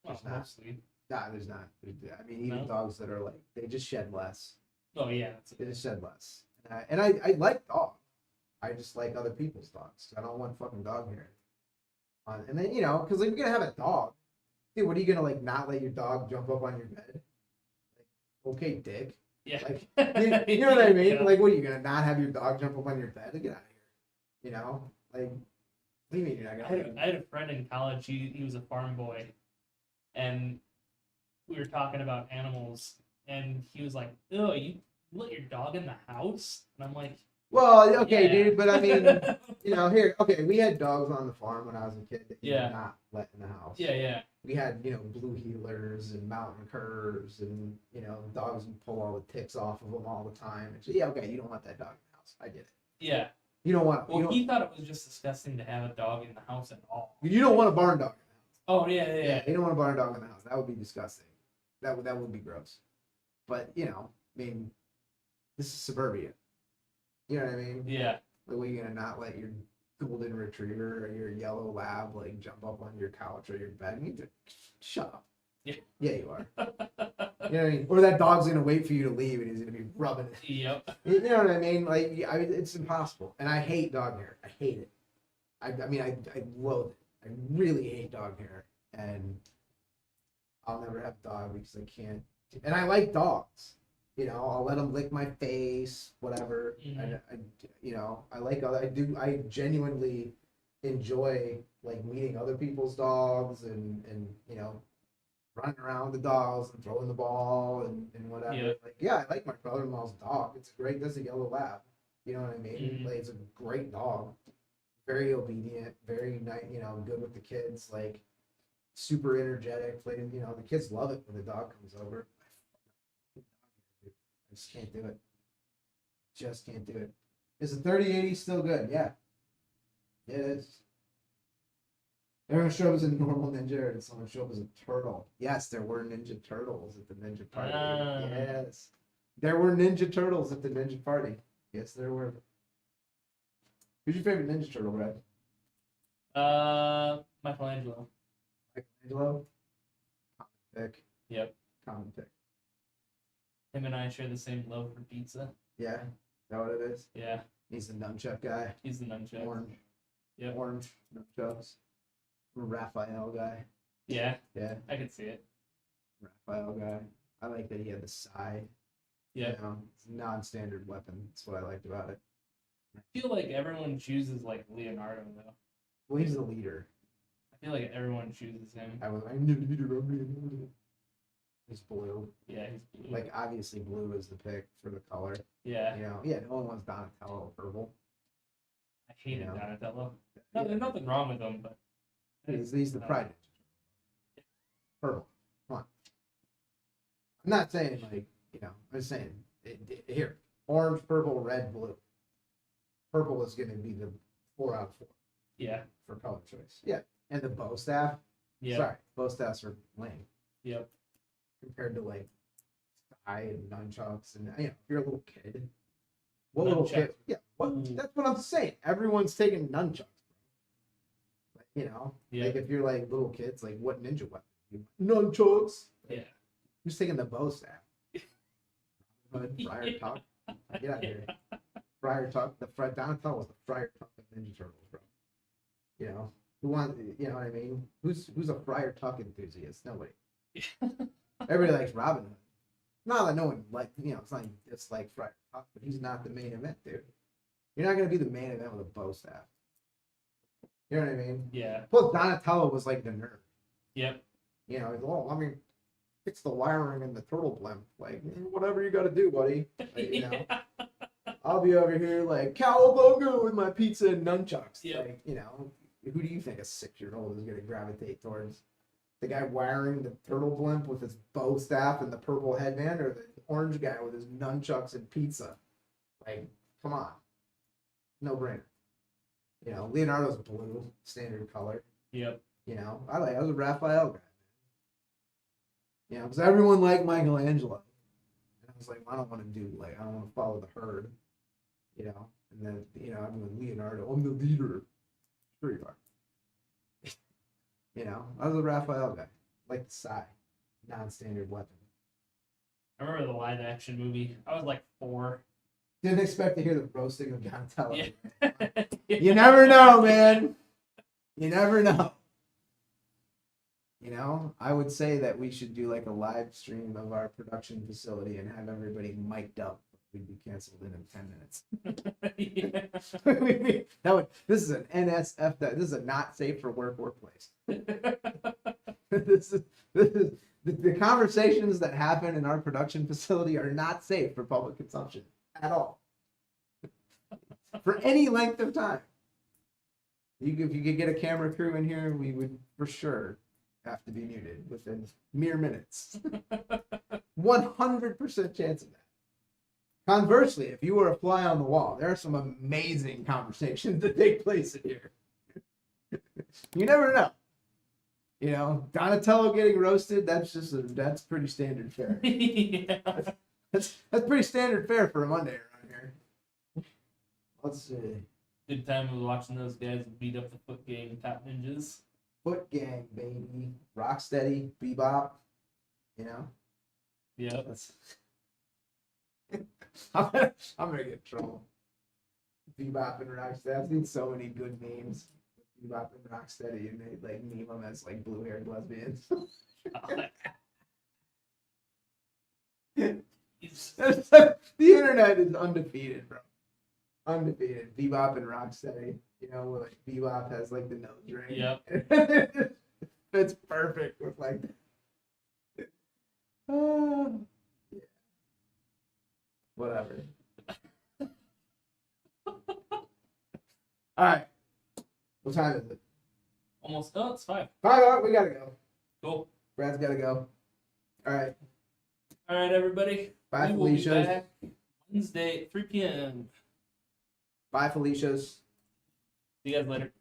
A: Well,
B: There's not.
A: mostly.
B: Nah, there's not. I mean, even
A: No?
B: dogs that are like they just shed less.
A: Oh yeah.
B: They just shed less. And I like dogs. I just like other people's dogs. I don't want fucking dog hair. And then because like, you're gonna have a dog, dude. What are you gonna like not let your dog jump up on your bed? Like, okay, dick.
A: Yeah.
B: Like, you know what I mean?
A: Yeah.
B: Like, what are you gonna not have your dog jump up on your bed? Get out of here. Like, what do you mean you're not gonna?
A: I had a friend in college. He was a farm boy, and we were talking about animals, and he was like, "Oh, you let your dog in the house?" And I'm like,
B: Well, okay,
A: yeah.
B: dude, but I mean, here, okay, we had dogs on the farm when I was a kid that you
A: Yeah.
B: did not let in the house.
A: yeah.
B: We had, blue heelers and mountain curs and, dogs you pull all the ticks off of them all the time. And yeah, okay, you don't want that dog in the house. I get it.
A: Yeah.
B: You don't want.
A: Well, he thought it was just disgusting to have a dog in the house at all.
B: You don't want a barn dog in the house.
A: Oh yeah.
B: You don't want a barn dog in the house. That would be disgusting. That would be gross. But I mean, this is suburbia. You know what I mean?
A: Yeah.
B: Like, are you gonna not let your golden retriever or your yellow lab like jump up on your couch or your bed? You need to shut up.
A: Yeah.
B: Yeah, you are. You know what I mean? Or that dog's gonna wait for you to leave and he's gonna be rubbing it.
A: Yep.
B: You know what I mean? Like, it's impossible. And I hate dog hair. I hate it. I mean, I loathe it. I really hate dog hair. And I'll never have a dog because I can't. And I like dogs. You know, I'll let them lick my face, whatever. And you know, I like other. I genuinely enjoy like meeting other people's dogs and you know, running around with the dogs and throwing the ball and whatever.
A: Yeah.
B: Like, yeah, I like my brother-in-law's dog. It's a great. That's a yellow lab. You know what I mean? Like, it's a great dog. Very obedient. Very nice. You know, good with the kids. Like, super energetic. Like, you know, the kids love it when the dog comes over. I just can't do it. Just can't do it. Is the 3080 still good? Yeah. It is. Everyone show up as a normal ninja or did someone show up as a turtle? Yes, there were Ninja Turtles at the Ninja Party. Yes. There were Ninja Turtles at the Ninja Party. Yes, there were. Who's your favorite Ninja Turtle, Brad?
A: Michelangelo.
B: Michelangelo? Common pick.
A: Yep.
B: Common pick.
A: Him and I share the same love for pizza.
B: Yeah. Is that what it is?
A: Yeah.
B: He's the nunchuck guy.
A: He's the nunchuck.
B: Orange.
A: Yep.
B: Orange nunchucks. I'm a Raphael guy.
A: Yeah.
B: Yeah.
A: I could see it.
B: Raphael guy. I like that he had the sai.
A: Yeah.
B: You know, it's a non-standard weapon. That's what I liked about it.
A: I feel like everyone chooses like Leonardo though.
B: Well, he's the leader.
A: I feel like everyone chooses him.
B: I'm the leader of Leonardo. He's blue.
A: Yeah, he's blue.
B: Like, obviously blue is the pick for the color.
A: Yeah.
B: You know, yeah, no one wants Donatello purple.
A: I hated
B: You know?
A: Donatello. No, there's nothing wrong with him, but
B: He's the pride. Purple. Come on. I'm not saying like, you know, I'm just saying here, orange, purple, red, blue. Purple is going to be the 4 out of 4
A: yeah.
B: for color choice. Yeah, and the bow staff.
A: Yeah.
B: Sorry, bow staffs are lame
A: Yep.
B: compared to like thigh and nunchucks and you know, if you're a little kid. What little kid? Yeah, that's what I'm saying. Everyone's taking nunchucks. Like, you know, like if you're like little kids, like what ninja weapon? Nunchucks.
A: Yeah.
B: Who's taking the bow staff? Friar Tuck. Get out of here. Friar Tuck. Donatello was the Friar Tuck of Ninja Turtles, bro. You know who wants? You know what I mean? Who's a Friar Tuck enthusiast? Nobody. Everybody likes Robin Hood. Not that no one like, you know, it's not just like Friar Tuck, but he's not the main event, dude. You're not gonna be the main event with a bow staff. You know what I mean?
A: Yeah.
B: Plus Donatello was like the nerd.
A: Yep.
B: You know, I mean, fix the wiring in the turtle blimp. Like, whatever you got to do, buddy. Like, you know, I'll be over here like cowabunga with my pizza and nunchucks.
A: Yep.
B: Like, you know, who do you think a 6-year-old is going to gravitate towards? The guy wiring the turtle blimp with his bow staff and the purple headband, or the orange guy with his nunchucks and pizza? Like, come on, no brainer. You know, Leonardo's blue, standard color.
A: Yep.
B: You know, I was a Raphael guy. You know, because everyone liked Michelangelo. And I was like, well, I don't want to do, like, I don't want to follow the herd. You know, and then, you know, I'm with Leonardo. I'm the leader. Sure you are. You know, I was a Raphael guy. Like the sai. Non-standard weapon.
A: I remember the live action movie. I was like 4.
B: Didn't expect to hear the roasting of Donatello.
A: Yeah.
B: You never know, man. You never know. You know, I would say that we should do like a live stream of our production facility and have everybody mic'd up. We'd be canceled in 10 minutes. Yeah. This is an NSF. This is a not safe for work workplace. this is the conversations that happen in our production facility are not safe for public consumption at all. For any length of time. If you could get a camera crew in here, we would for sure have to be muted within mere minutes. 100% chance of that. Conversely, if you were a fly on the wall, there are some amazing conversations that take place in here. You never know. You know, Donatello getting roasted, that's pretty standard fare.
A: Yeah.
B: That's pretty standard fare for a Monday around here. Let's see.
A: Good time was watching those guys beat up the Foot Gang Top Ninjas.
B: Foot Gang, baby. Rocksteady, Bebop. You know?
A: Yeah.
B: I'm gonna get in trouble. Bebop and Rocksteady. I've seen so many good memes with Bebop and Rocksteady, and they like meme them as like blue-haired lesbians. The internet is undefeated, bro. Undefeated. Bebop and Rocksteady. You know, where like Bebop has like the nose ring.
A: Yep.
B: It's perfect with like. Yeah. Whatever. All right. What time is it?
A: Almost. Oh, it's 5.
B: 5 o'clock. We gotta go.
A: Cool.
B: Brad's gotta go. All right.
A: All right, everybody.
B: Bye,
A: We will be
B: Felicia's.
A: back Wednesday, 3 p.m.
B: Bye, Felicia's.
A: See you guys later.